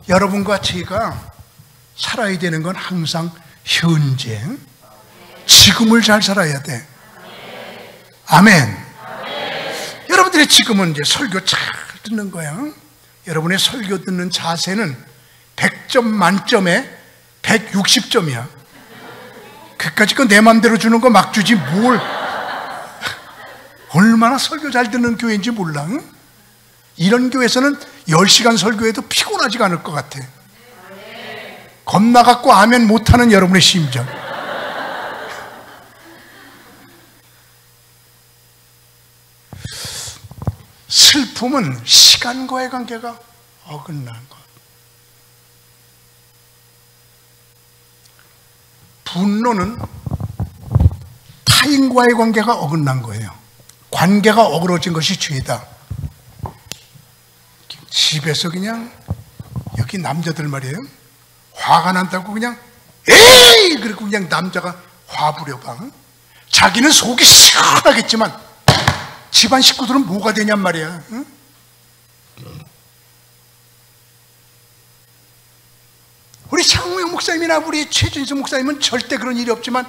여러분과 제가 살아야 되는 건 항상 현재, 지금을 잘 살아야 돼. 아멘. 여러분들의 지금은 이제 설교 잘 듣는 거야. 여러분의 설교 듣는 자세는 100점 만점에 160점이야. 그까짓 거 내 맘대로 주는 거 막 주지 뭘. 얼마나 설교 잘 듣는 교회인지 몰라. 응? 이런 교회에서는 10시간 설교해도 피곤하지가 않을 것 같아. 겁나 갖고 아멘 못하는 여러분의 심정. 슬픔은 시간과의 관계가 어긋난 것. 분노는 타인과의 관계가 어긋난 거예요. 관계가 어그러진 것이 죄다. 집에서 그냥, 여기 남자들 말이에요, 화가 난다고 그냥 에이! 그리고 그냥 남자가 화 부려봐. 자기는 속이 시원하겠지만 집안 식구들은 뭐가 되냔 말이야. 응? 우리 장우영 목사님이나 우리 최준수 목사님은 절대 그런 일이 없지만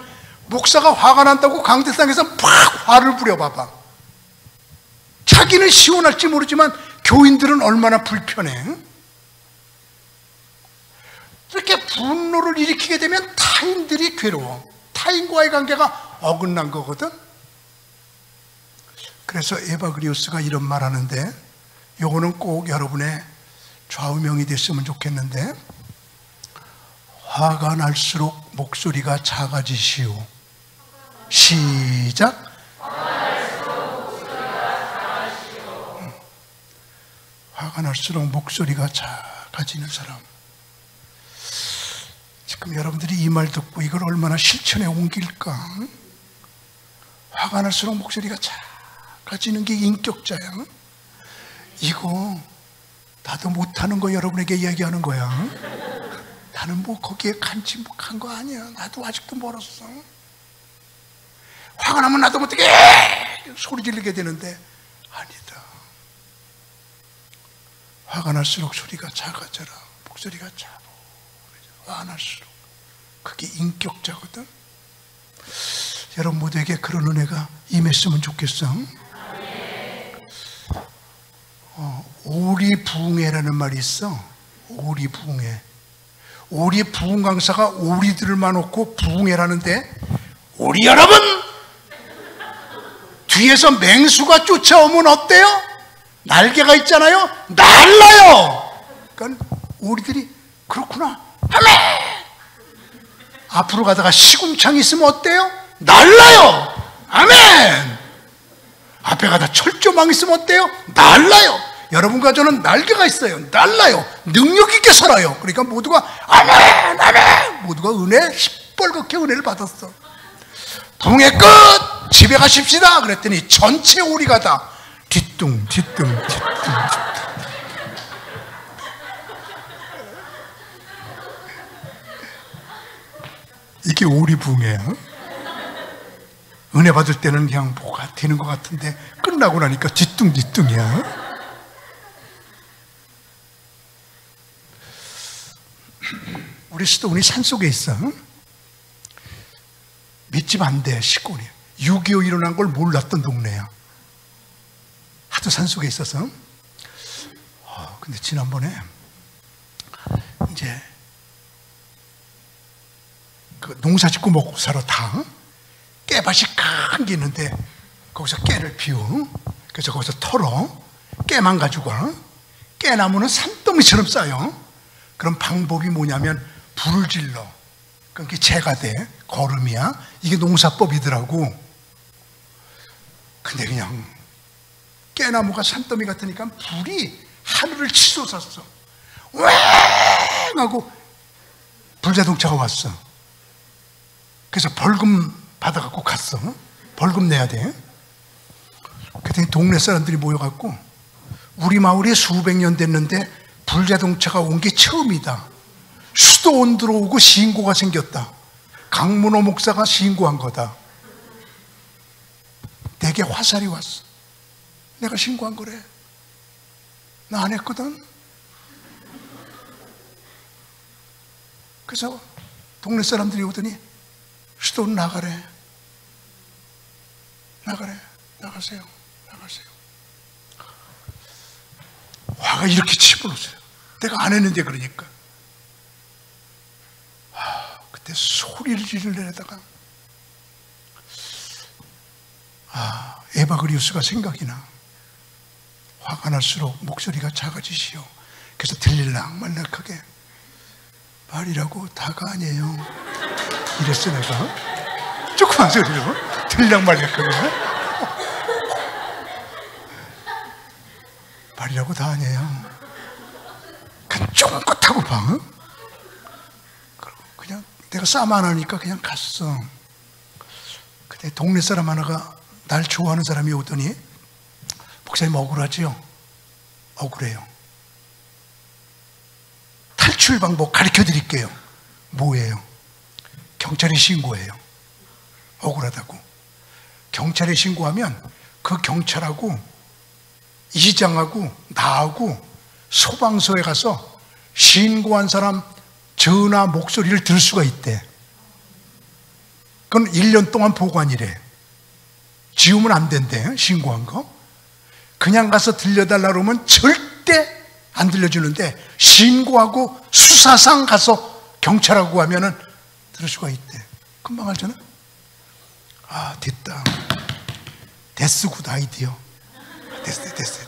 목사가 화가 난다고 강대상에서 팍 화를 부려봐봐. 자기는 시원할지 모르지만 교인들은 얼마나 불편해. 이렇게 분노를 일으키게 되면 타인들이 괴로워. 타인과의 관계가 어긋난 거거든. 그래서 에바그리오스가 이런 말 하는데, 요거는 꼭 여러분의 좌우명이 됐으면 좋겠는데, 화가 날수록 목소리가 작아지시오. 시작. 화가 날수록 목소리가 작아지는 사람. 지금 여러분들이 이 말 듣고 이걸 얼마나 실천에 옮길까? 화가 날수록 목소리가 작아지는 게 인격자야. 이거 나도 못하는 거 여러분에게 이야기하는 거야. 나는 뭐 거기에 간직한 거 아니야. 나도 아직도 멀었어. 화가 나면 나도 어떻게 소리 지르게 되는데 아니다. 화가 날수록 소리가 작아져라. 목소리가 작아. 화가 날수록. 그게 인격자거든. 여러분 모두에게 그런 은혜가 임했으면 좋겠어. 오리부흥회라는 말이 있어. 오리부흥회. 오리 부흥 강사가 오리들만 놓고 부흥회라는데, 오리 여러분, 뒤에서 맹수가 쫓아오면 어때요? 날개가 있잖아요. 날라요. 그러니까 오리들이 그렇구나. 아멘. 앞으로 가다가 시궁창이 있으면 어때요? 날라요. 아멘. 앞에 가다 철조망 있으면 어때요? 날라요. 여러분과 저는 날개가 있어요. 날라요. 능력 있게 살아요. 그러니까 모두가 아멘, 아멘. 모두가 은혜, 시뻘겋게 은혜를 받았어. 부흥회 끝! 집에 가십시다. 그랬더니 전체 오리가 다 뒤뚱, 뒤뚱, 뒤뚱. 이게 오리 부흥회야. 은혜 받을 때는 그냥 뭐가 되는 것 같은데 끝나고 나니까 뒤뚱뒤뚱이야. 우리 수도원이 산속에 있어. 밑집 안 돼, 시골이. 6.25 일어난 걸 몰랐던 동네야. 하도 산속에 있어서. 근데 지난번에 이제 그 농사 짓고 먹고 살아 다. 깨밭이 큰 게 있는데 거기서 깨를 피워. 그래서 거기서 털어. 깨만 가지고 와. 깨나무는 산더미처럼 쌓여. 그럼 방법이 뭐냐면 불을 질러. 그게 재가 돼. 거름이야. 이게 농사법이더라고. 근데 그냥 깨나무가 산더미 같으니까 불이 하늘을 치솟았어. 왱 하고 불자동차가 왔어. 그래서 벌금 받아갖고 갔어. 벌금 내야 돼. 그랬더니 동네 사람들이 모여갖고 우리 마을에 수백 년 됐는데 불자동차가 온 게 처음이다. 수도원 들어오고 신고가 생겼다. 강문호 목사가 신고한 거다. 내게 화살이 왔어. 내가 신고한 거래. 나 안 했거든. 그래서 동네 사람들이 오더니 수도원 나가래. 나가세요. 화가 이렇게 치밀었어요. 내가 안 했는데 그러니까. 그때 소리를 지르려다가 에바그리우스가 생각이 나. 화가 날수록 목소리가 작아지시오. 그래서 들릴락말락하게 말이라고 다가 아니에요. 이랬어 내가. 조그만 소리로 들릴락말락하게 말이라고 다 아니에요. 그냥 쫑긋하고 봐. 그냥 내가 싸움 안 하니까 그냥 갔어. 근데 동네 사람 하나가 날 좋아하는 사람이 오더니 목사님 억울하지요? 억울해요. 탈출 방법 가르쳐 드릴게요. 뭐예요? 경찰에 신고해요. 억울하다고. 경찰에 신고하면 그 경찰하고 이장하고 나하고 소방서에 가서 신고한 사람 전화 목소리를 들을 수가 있대. 그건 1년 동안 보관이래. 지우면 안 된대. 신고한 거. 그냥 가서 들려달라 그러면 절대 안 들려주는데 신고하고 수사상 가서 경찰하고 하면은 들을 수가 있대. 금방 알잖아. 됐다. 됐어. 굿 아이디어. 됐어.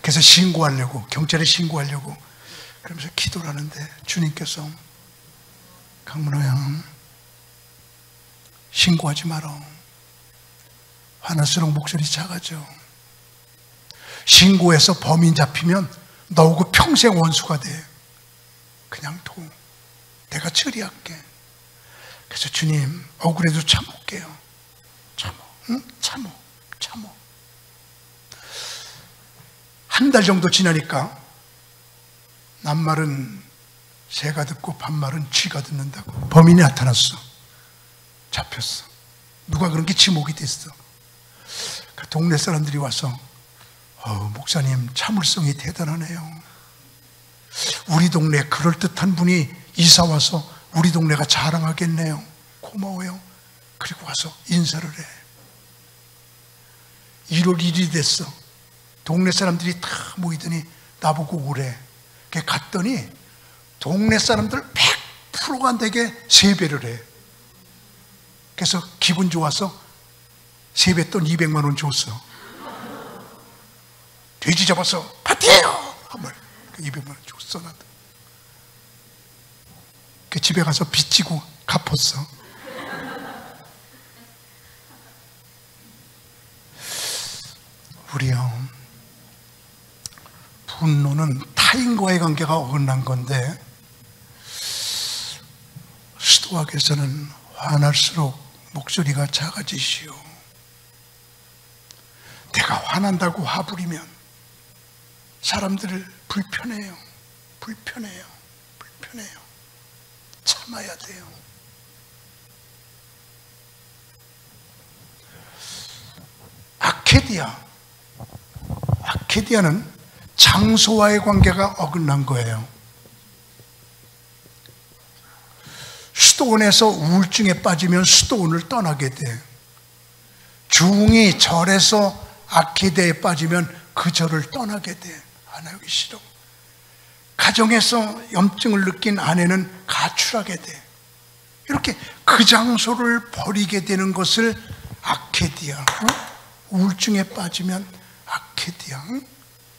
그래서 신고하려고, 경찰에 신고하려고 그러면서 기도를 하는데 주님께서 강문호야, 신고하지 마라. 화날수록 목소리 작아져. 신고해서 범인 잡히면 너하고 평생 원수가 돼. 그냥 둬. 내가 처리할게. 그래서 주님, 억울해도 참을게요. 참어. 응? 참어. 한 달 정도 지나니까 낱말은 새가 듣고 반말은 쥐가 듣는다고 범인이 나타났어. 잡혔어. 누가 그런 게 지목이 됐어. 그 동네 사람들이 와서 목사님 참을성이 대단하네요. 우리 동네에 그럴듯한 분이 이사와서 우리 동네가 자랑하겠네요. 고마워요. 그리고 와서 인사를 해. 1월 1일이 됐어. 동네 사람들이 다 모이더니 나보고 오래. 갔더니 동네 사람들 100%가 내게 세배를 해. 그래서 기분 좋아서 세뱃돈 200만 원 줬어. 돼지 잡아서 파티해요! 한번 200만 원 줬어. 나도. 그 집에 가서 빚지고 갚았어. 우리요, 분노는 타인과의 관계가 어긋난 건데 스토아께서는 화날수록 목소리가 작아지시오. 내가 화난다고 화부리면 사람들을 불편해요. 참아야 돼요. 아케디아는 장소와의 관계가 어긋난 거예요. 수도원에서 우울증에 빠지면 수도원을 떠나게 돼. 중이 절에서 아케디아에 빠지면 그 절을 떠나게 돼. 안 하기 싫어. 가정에서 염증을 느낀 아내는 가출하게 돼. 이렇게 그 장소를 버리게 되는 것을 아케디아, 우울증에 빠지면 아케디아,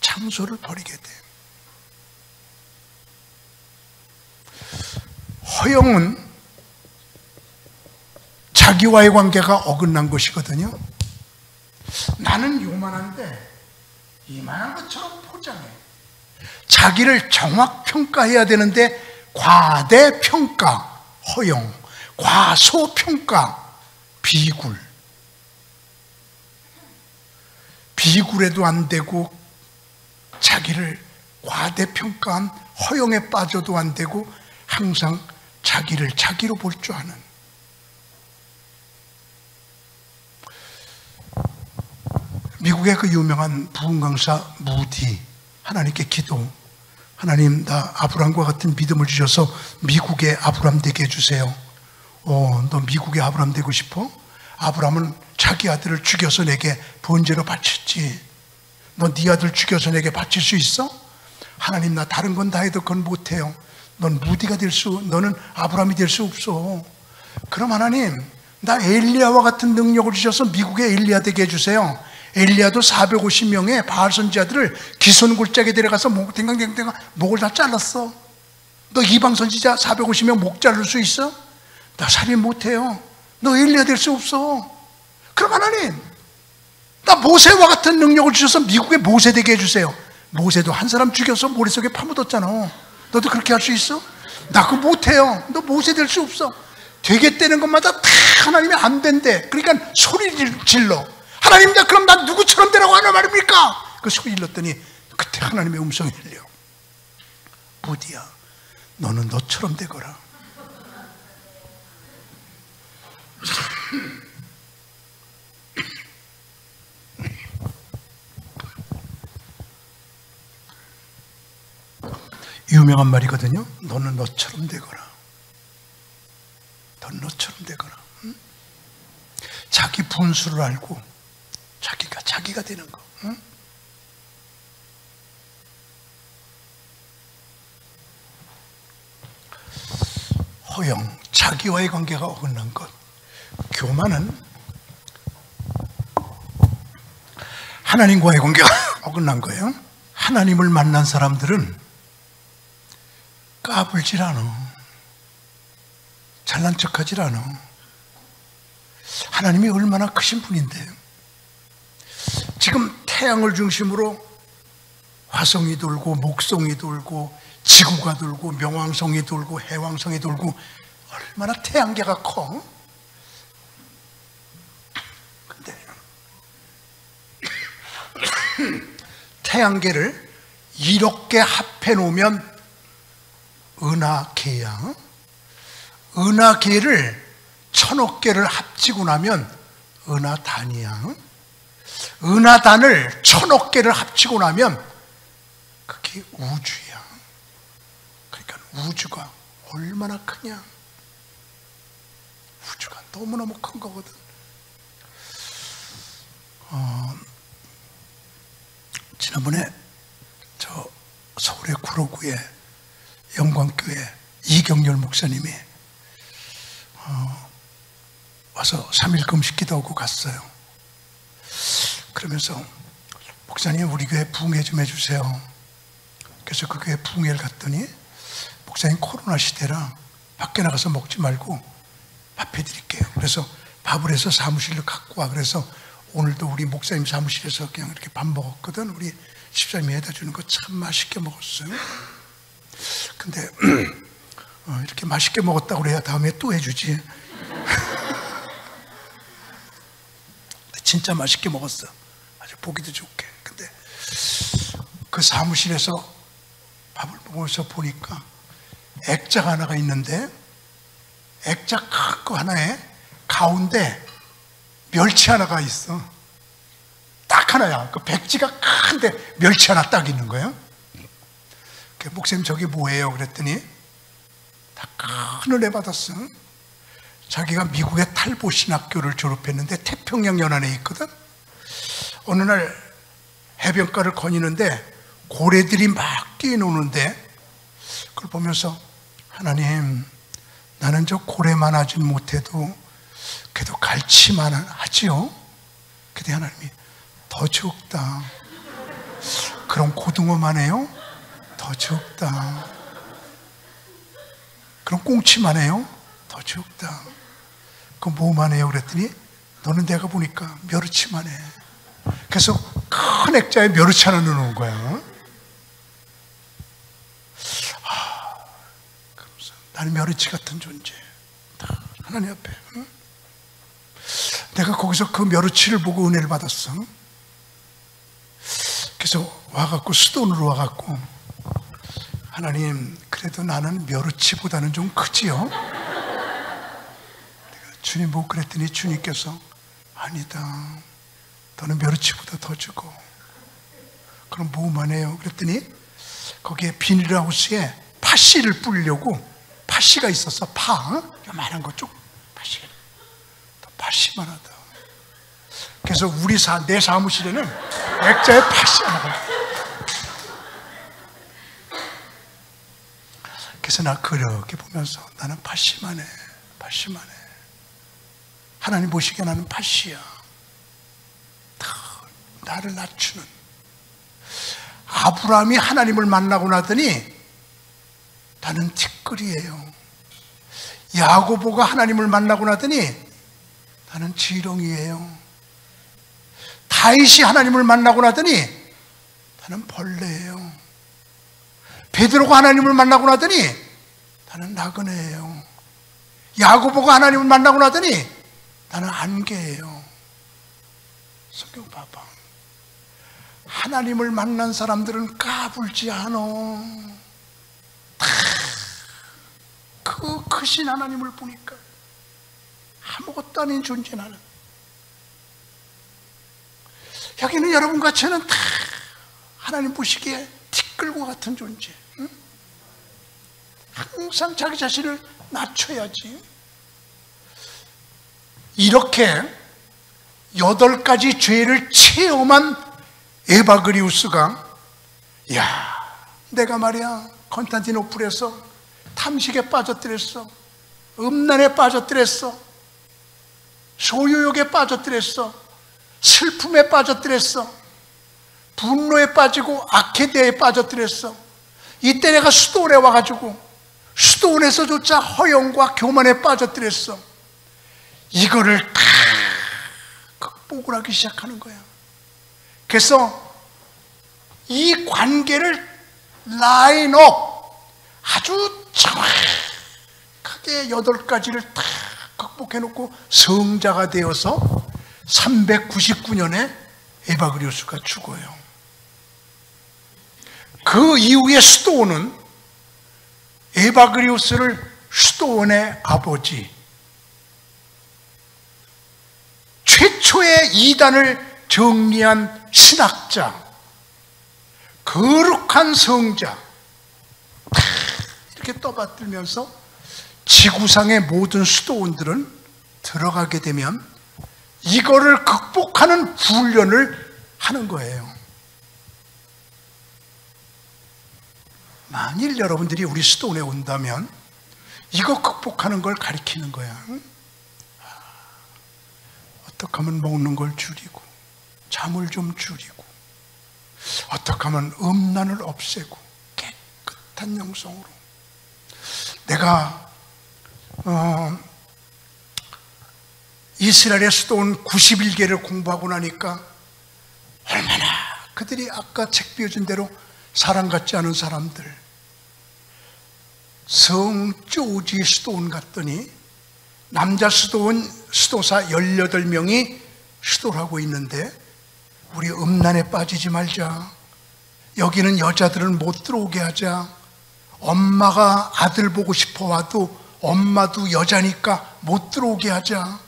장소를 버리게 돼. 허영은 자기와의 관계가 어긋난 것이거든요. 나는 요만한데 이만한 것처럼 포장해. 자기를 정확평가해야 되는데 과대평가, 허영, 과소평가, 비굴. 비굴해도 안 되고 자기를 과대평가한 허영에 빠져도 안 되고 항상 자기를 자기로 볼 줄 아는. 미국의 그 유명한 부흥 강사 무디, 하나님께 기도, 하나님 나 아브람과 같은 믿음을 주셔서 미국의 아브람 되게 해주세요. 너 미국의 아브람 되고 싶어? 아브람은 자기 아들을 죽여서 내게 번제로 바쳤지. 너 네 아들 죽여서 내게 바칠 수 있어? 하나님 나 다른 건 다 해도 그건 못해요. 넌 무디가 너는 아브람이 될 수 없어. 그럼 하나님 나 엘리야와 같은 능력을 주셔서 미국의 엘리야 되게 해주세요. 엘리야도 450명의 바알 선지자들을 기손골짜기에 데려가서 댕강댕강 목을 다 잘랐어. 너 이방 선지자 450명 목 자를 수 있어? 나 살인 못해요. 너 엘리야 될 수 없어. 그럼 하나님 나 모세와 같은 능력을 주셔서 미국의 모세 되게 해주세요. 모세도 한 사람 죽여서 모래속에 파묻었잖아. 너도 그렇게 할 수 있어? 나 그거 못해요. 너 모세 될 수 없어. 되겠다는 것마다 다 하나님이 안 된대. 그러니까 소리를 질러. 하나님 나 그럼 난 누구처럼 되라고 하는 말입니까? 그 소리 질렀더니 그때 하나님의 음성이 들려. 무디야 너는 너처럼 되거라. 유명한 말이거든요. 너는 너처럼 되거라. 너는 너처럼 되거라. 응? 자기 분수를 알고 자기가 되는 거. 응? 허영, 자기와의 관계가 어긋난 것. 교만은 하나님과의 관계가 어긋난 거예요. 하나님을 만난 사람들은 까불질 않아. 잘난 척하질 않아. 하나님이 얼마나 크신 분인데. 지금 태양을 중심으로 화성이 돌고 목성이 돌고 지구가 돌고 명왕성이 돌고 해왕성이 돌고 얼마나 태양계가 커. 근데 태양계를 이렇게 합해 놓으면 은하계야. 은하계를 1000억 개를 합치고 나면 은하단이야. 은하단을 1000억 개를 합치고 나면 그게 우주야. 그러니까 우주가 얼마나 크냐. 우주가 너무너무 큰 거거든. 지난번에 저 서울의 구로구에 영광교회 이경렬 목사님이 와서 3일 금식 기도하고 갔어요. 그러면서 목사님 우리 교회 부흥회 좀 해주세요. 그래서 그 교회 부흥회를 갔더니 목사님 코로나 시대라 밖에 나가서 먹지 말고 밥 해드릴게요. 그래서 밥을 해서 사무실로 갖고 와. 그래서 오늘도 우리 목사님 사무실에서 그냥 이렇게 밥 먹었거든. 우리 집사님이 해다 주는 거 참 맛있게 먹었어요. 근데 이렇게 맛있게 먹었다고 그래야 다음에 또 해주지. 진짜 맛있게 먹었어. 아주 보기도 좋게. 근데 그 사무실에서 밥을 먹으면서 보니까 액자가 하나가 있는데 액자 큰 거 하나에 가운데 멸치 하나가 있어. 딱 하나야. 그 백지가 큰데 멸치 하나 딱 있는 거예요. 목사님 저게 뭐예요? 그랬더니 다 큰 은혜 받았어. 자기가 미국의 탈보 신학교를 졸업했는데 태평양 연안에 있거든. 어느 날 해변가를 거니는데 고래들이 막 뛰노는데 그걸 보면서 하나님 나는 저 고래만 하진 못해도 그래도 갈치만 하지요. 그때 하나님이 더 적다. 그럼 고등어만 해요? 더 적다. 그럼 꽁치만 해요? 더 적다. 그럼 뭐만 해요? 그랬더니 너는 내가 보니까 멸치만 해. 그래서 큰 액자에 멸치 하나 넣어놓은 거야. 그러면서 나는 멸치 같은 존재. 하나님 앞에. 내가 거기서 그 멸치를 보고 은혜를 받았어. 그래서 와갖고 수돈으로 와갖고 하나님, 그래도 나는 멸치보다는 좀 크지요? 주님 뭐 그랬더니 주님께서 아니다. 너는 멸치보다 더 주고. 그럼 뭐만 해요? 그랬더니 거기에 비닐하우스에 팥씨를 뿌리려고 팥씨가 있었어. 파. 요만한 거 쭉. 팥씨가. 팥씨만 하다. 그래서 내 사무실에는 액자에 팥씨 하나가. 그래서 나 그렇게 보면서 나는 팥씨만 해. 팥씨만 해. 하나님 보시기에 나는 팥씨야. 나를 낮추는. 아브라함이 하나님을 만나고 나더니 나는 티끌이에요. 야고보가 하나님을 만나고 나더니 나는 지렁이에요. 다윗이 하나님을 만나고 나더니 나는 벌레예요. 베드로가 하나님을 만나고 나더니 나는 나그네예요. 야고보가 하나님을 만나고 나더니 나는 안개예요. 성경 봐봐. 하나님을 만난 사람들은 까불지 않아. 그 크신 하나님을 보니까 아무것도 아닌 존재. 나는 여기는 여러분 같이는 다 하나님 보시기에 티끌과 같은 존재. 응? 항상 자기 자신을 낮춰야지. 이렇게 8가지 죄를 체험한 에바그리우스가, 야, 내가 말이야 konstantinople에서 탐식에 빠졌더랬어, 음란에 빠졌더랬어, 소유욕에 빠졌더랬어, 슬픔에 빠졌더랬어, 분노에 빠지고 아케디아에 빠졌더랬어. 이때 내가 수도원에 와가지고 수도원에서조차 허영과 교만에 빠졌더랬어. 이거를 다 극복을 하기 시작하는 거야. 그래서 이 관계를 라인업, 아주 정확하게 8가지를 다 극복해놓고 성자가 되어서 399년에 에바그리우스가 죽어요. 그 이후에 수도원은 에바그리우스를 수도원의 아버지, 최초의 이단을 정리한 신학자, 거룩한 성자 이렇게 떠받들면서 지구상의 모든 수도원들은 들어가게 되면 이거를 극복하는 훈련을 하는 거예요. 만일 여러분들이 우리 수도원에 온다면 이거 극복하는 걸 가르치는 거야. 어떻게 하면 먹는 걸 줄이고, 잠을 좀 줄이고, 어떻게 하면 음란을 없애고 깨끗한 영성으로. 내가 이스라엘의 수도원 91개를 공부하고 나니까 얼마나 그들이 아까 책 비워준 대로 사람 같지 않은 사람들. 성조지 수도원 갔더니 남자 수도사 18명이 수도를 하고 있는데, 우리 음란에 빠지지 말자, 여기는 여자들은 못 들어오게 하자, 엄마가 아들 보고 싶어 와도 엄마도 여자니까 못 들어오게 하자,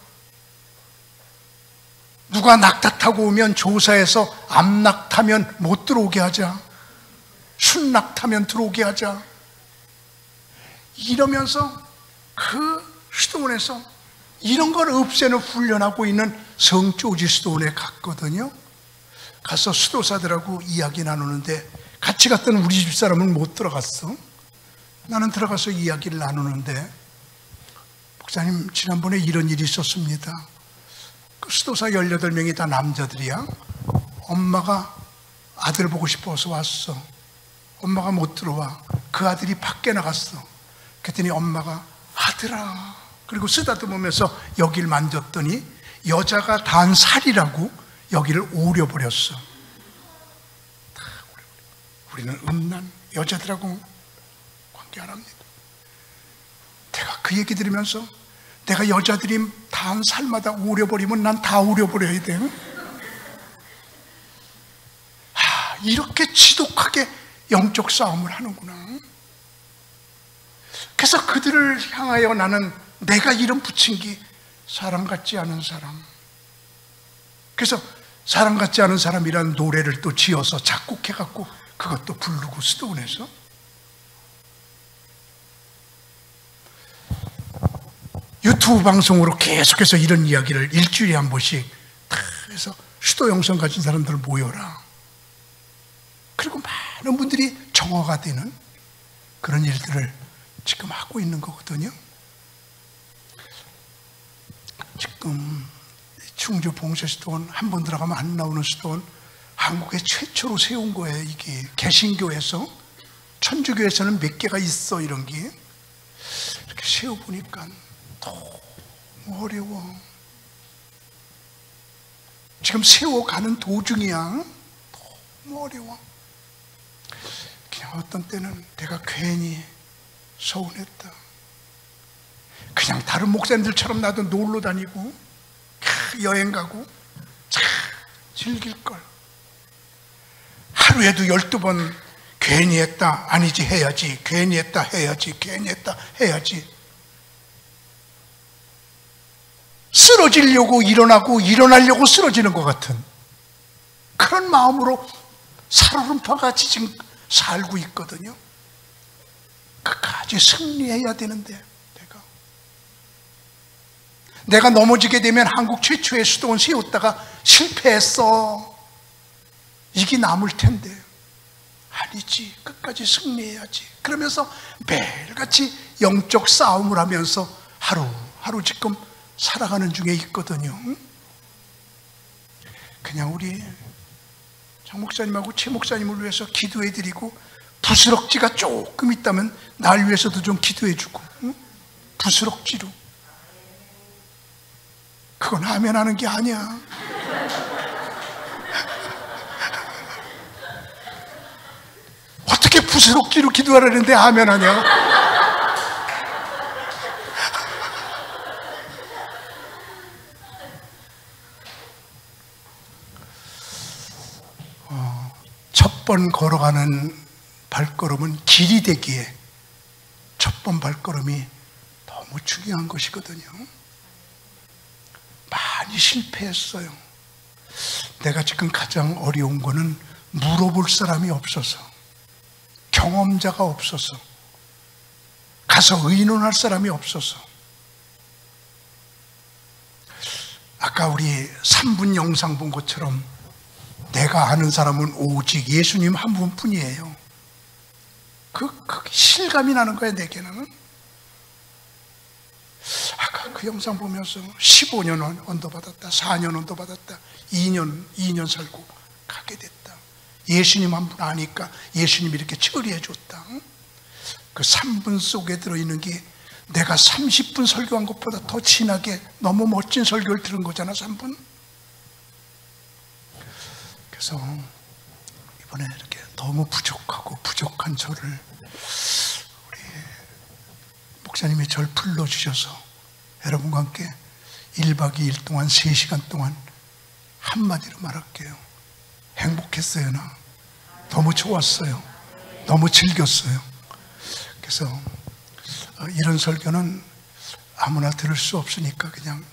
누가 낙타 타고 오면 조사해서 암낙 타면 못 들어오게 하자, 순낙 타면 들어오게 하자, 이러면서 그 수도원에서 이런 걸 없애는 훈련하고 있는 성조지 수도원에 갔거든요. 가서 수도사들하고 이야기 나누는데, 같이 갔던 우리 집사람은 못 들어갔어. 나는 들어가서 이야기를 나누는데, 목사님 지난번에 이런 일이 있었습니다. 그 수도사 18명이 다 남자들이야. 엄마가 아들 보고 싶어서 왔어. 엄마가 못 들어와. 그 아들이 밖에 나갔어. 그랬더니 엄마가 아들아, 그리고 쓰다듬으면서 여길 만졌더니 여자가 단 살이라고 여기를 오려버렸어. 우리는 음란 여자들하고 관계 안 합니다. 내가 그 얘기 들으면서 내가 여자들이 단 살마다 오려버리면 난 다 오려버려야 돼. 이렇게 지독하게 영적 싸움을 하는구나. 그래서 그들을 향하여 나는 내가 이름 붙인 게 사람 같지 않은 사람. 그래서 사람 같지 않은 사람이라는 노래를 또 지어서 작곡해갖고 그것도 부르고 수도원에서. 유튜브 방송으로 계속해서 이런 이야기를 일주일에 한 번씩 다 해서 수도 영성 가진 사람들 모여라. 그리고 많은 분들이 정화가 되는 그런 일들을 지금 하고 있는 거거든요. 지금 충주 봉쇄수도원 한 번 들어가면 안 나오는 수도원, 한국에 최초로 세운 거예요. 이게 개신교에서, 천주교에서는 몇 개가 있어. 이런 게 이렇게 세워보니까 너무 어려워. 지금 세워가는 도중이야. 너무 어려워. 그냥 어떤 때는 내가 괜히 서운했다. 그냥 다른 목사님들처럼 나도 놀러 다니고 여행 가고 즐길걸. 하루에도 12번 괜히 했다, 아니지 해야지, 괜히 했다 해야지, 괜히 했다 해야지. 쓰러지려고 일어나고 일어나려고 쓰러지는 것 같은 그런 마음으로 살얼음파같이 지금 살고 있거든요. 끝까지 승리해야 되는데 내가 넘어지게 되면 한국 최초의 수도원 세웠다가 실패했어. 이게 남을 텐데. 아니지, 끝까지 승리해야지. 그러면서 매일같이 영적 싸움을 하면서 하루하루 지금 살아가는 중에 있거든요. 그냥 우리 장 목사님하고 최 목사님을 위해서 기도해드리고, 부스럭지가 조금 있다면 날 위해서도 좀 기도해주고, 부스럭지로. 그건 아멘 하는 게 아니야. 어떻게 부스럭지로 기도하라는데 아멘 하냐? 첫 번 걸어가는 발걸음은 길이 되기에 첫 번 발걸음이 너무 중요한 것이거든요. 많이 실패했어요. 내가 지금 가장 어려운 거는 물어볼 사람이 없어서, 경험자가 없어서, 가서 의논할 사람이 없어서. 아까 우리 3분 영상 본 것처럼 내가 아는 사람은 오직 예수님 한 분뿐이에요. 그 실감이 나는 거예요, 내게는. 아까 그 영상 보면서 15년 언도받았다, 4년 언도받았다, 2년 살고 가게 됐다. 예수님 한 분 아니까 예수님이 이렇게 처리해 줬다. 그 3분 속에 들어있는 게 내가 30분 설교한 것보다 더 진하게 너무 멋진 설교를 들은 거잖아, 3분. 그래서 이번에 이렇게 너무 부족하고 부족한 저를 우리 목사님이 저를 불러주셔서 여러분과 함께 1박 2일 동안 3시간 동안 한마디로 말할게요. 행복했어요. 나 너무 좋았어요. 너무 즐겼어요. 그래서 이런 설교는 아무나 들을 수 없으니까 그냥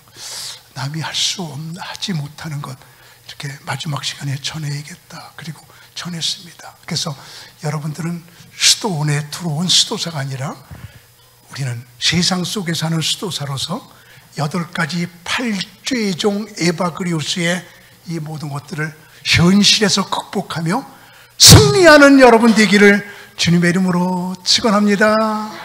남이 하지 못하는 것 이렇게 마지막 시간에 전해야겠다. 그리고 전했습니다. 그래서 여러분들은 수도원에 들어온 수도사가 아니라 우리는 세상 속에 사는 수도사로서 8가지 8죄종 에바그리오스의 이 모든 것들을 현실에서 극복하며 승리하는 여러분 되기를 주님의 이름으로 축원합니다.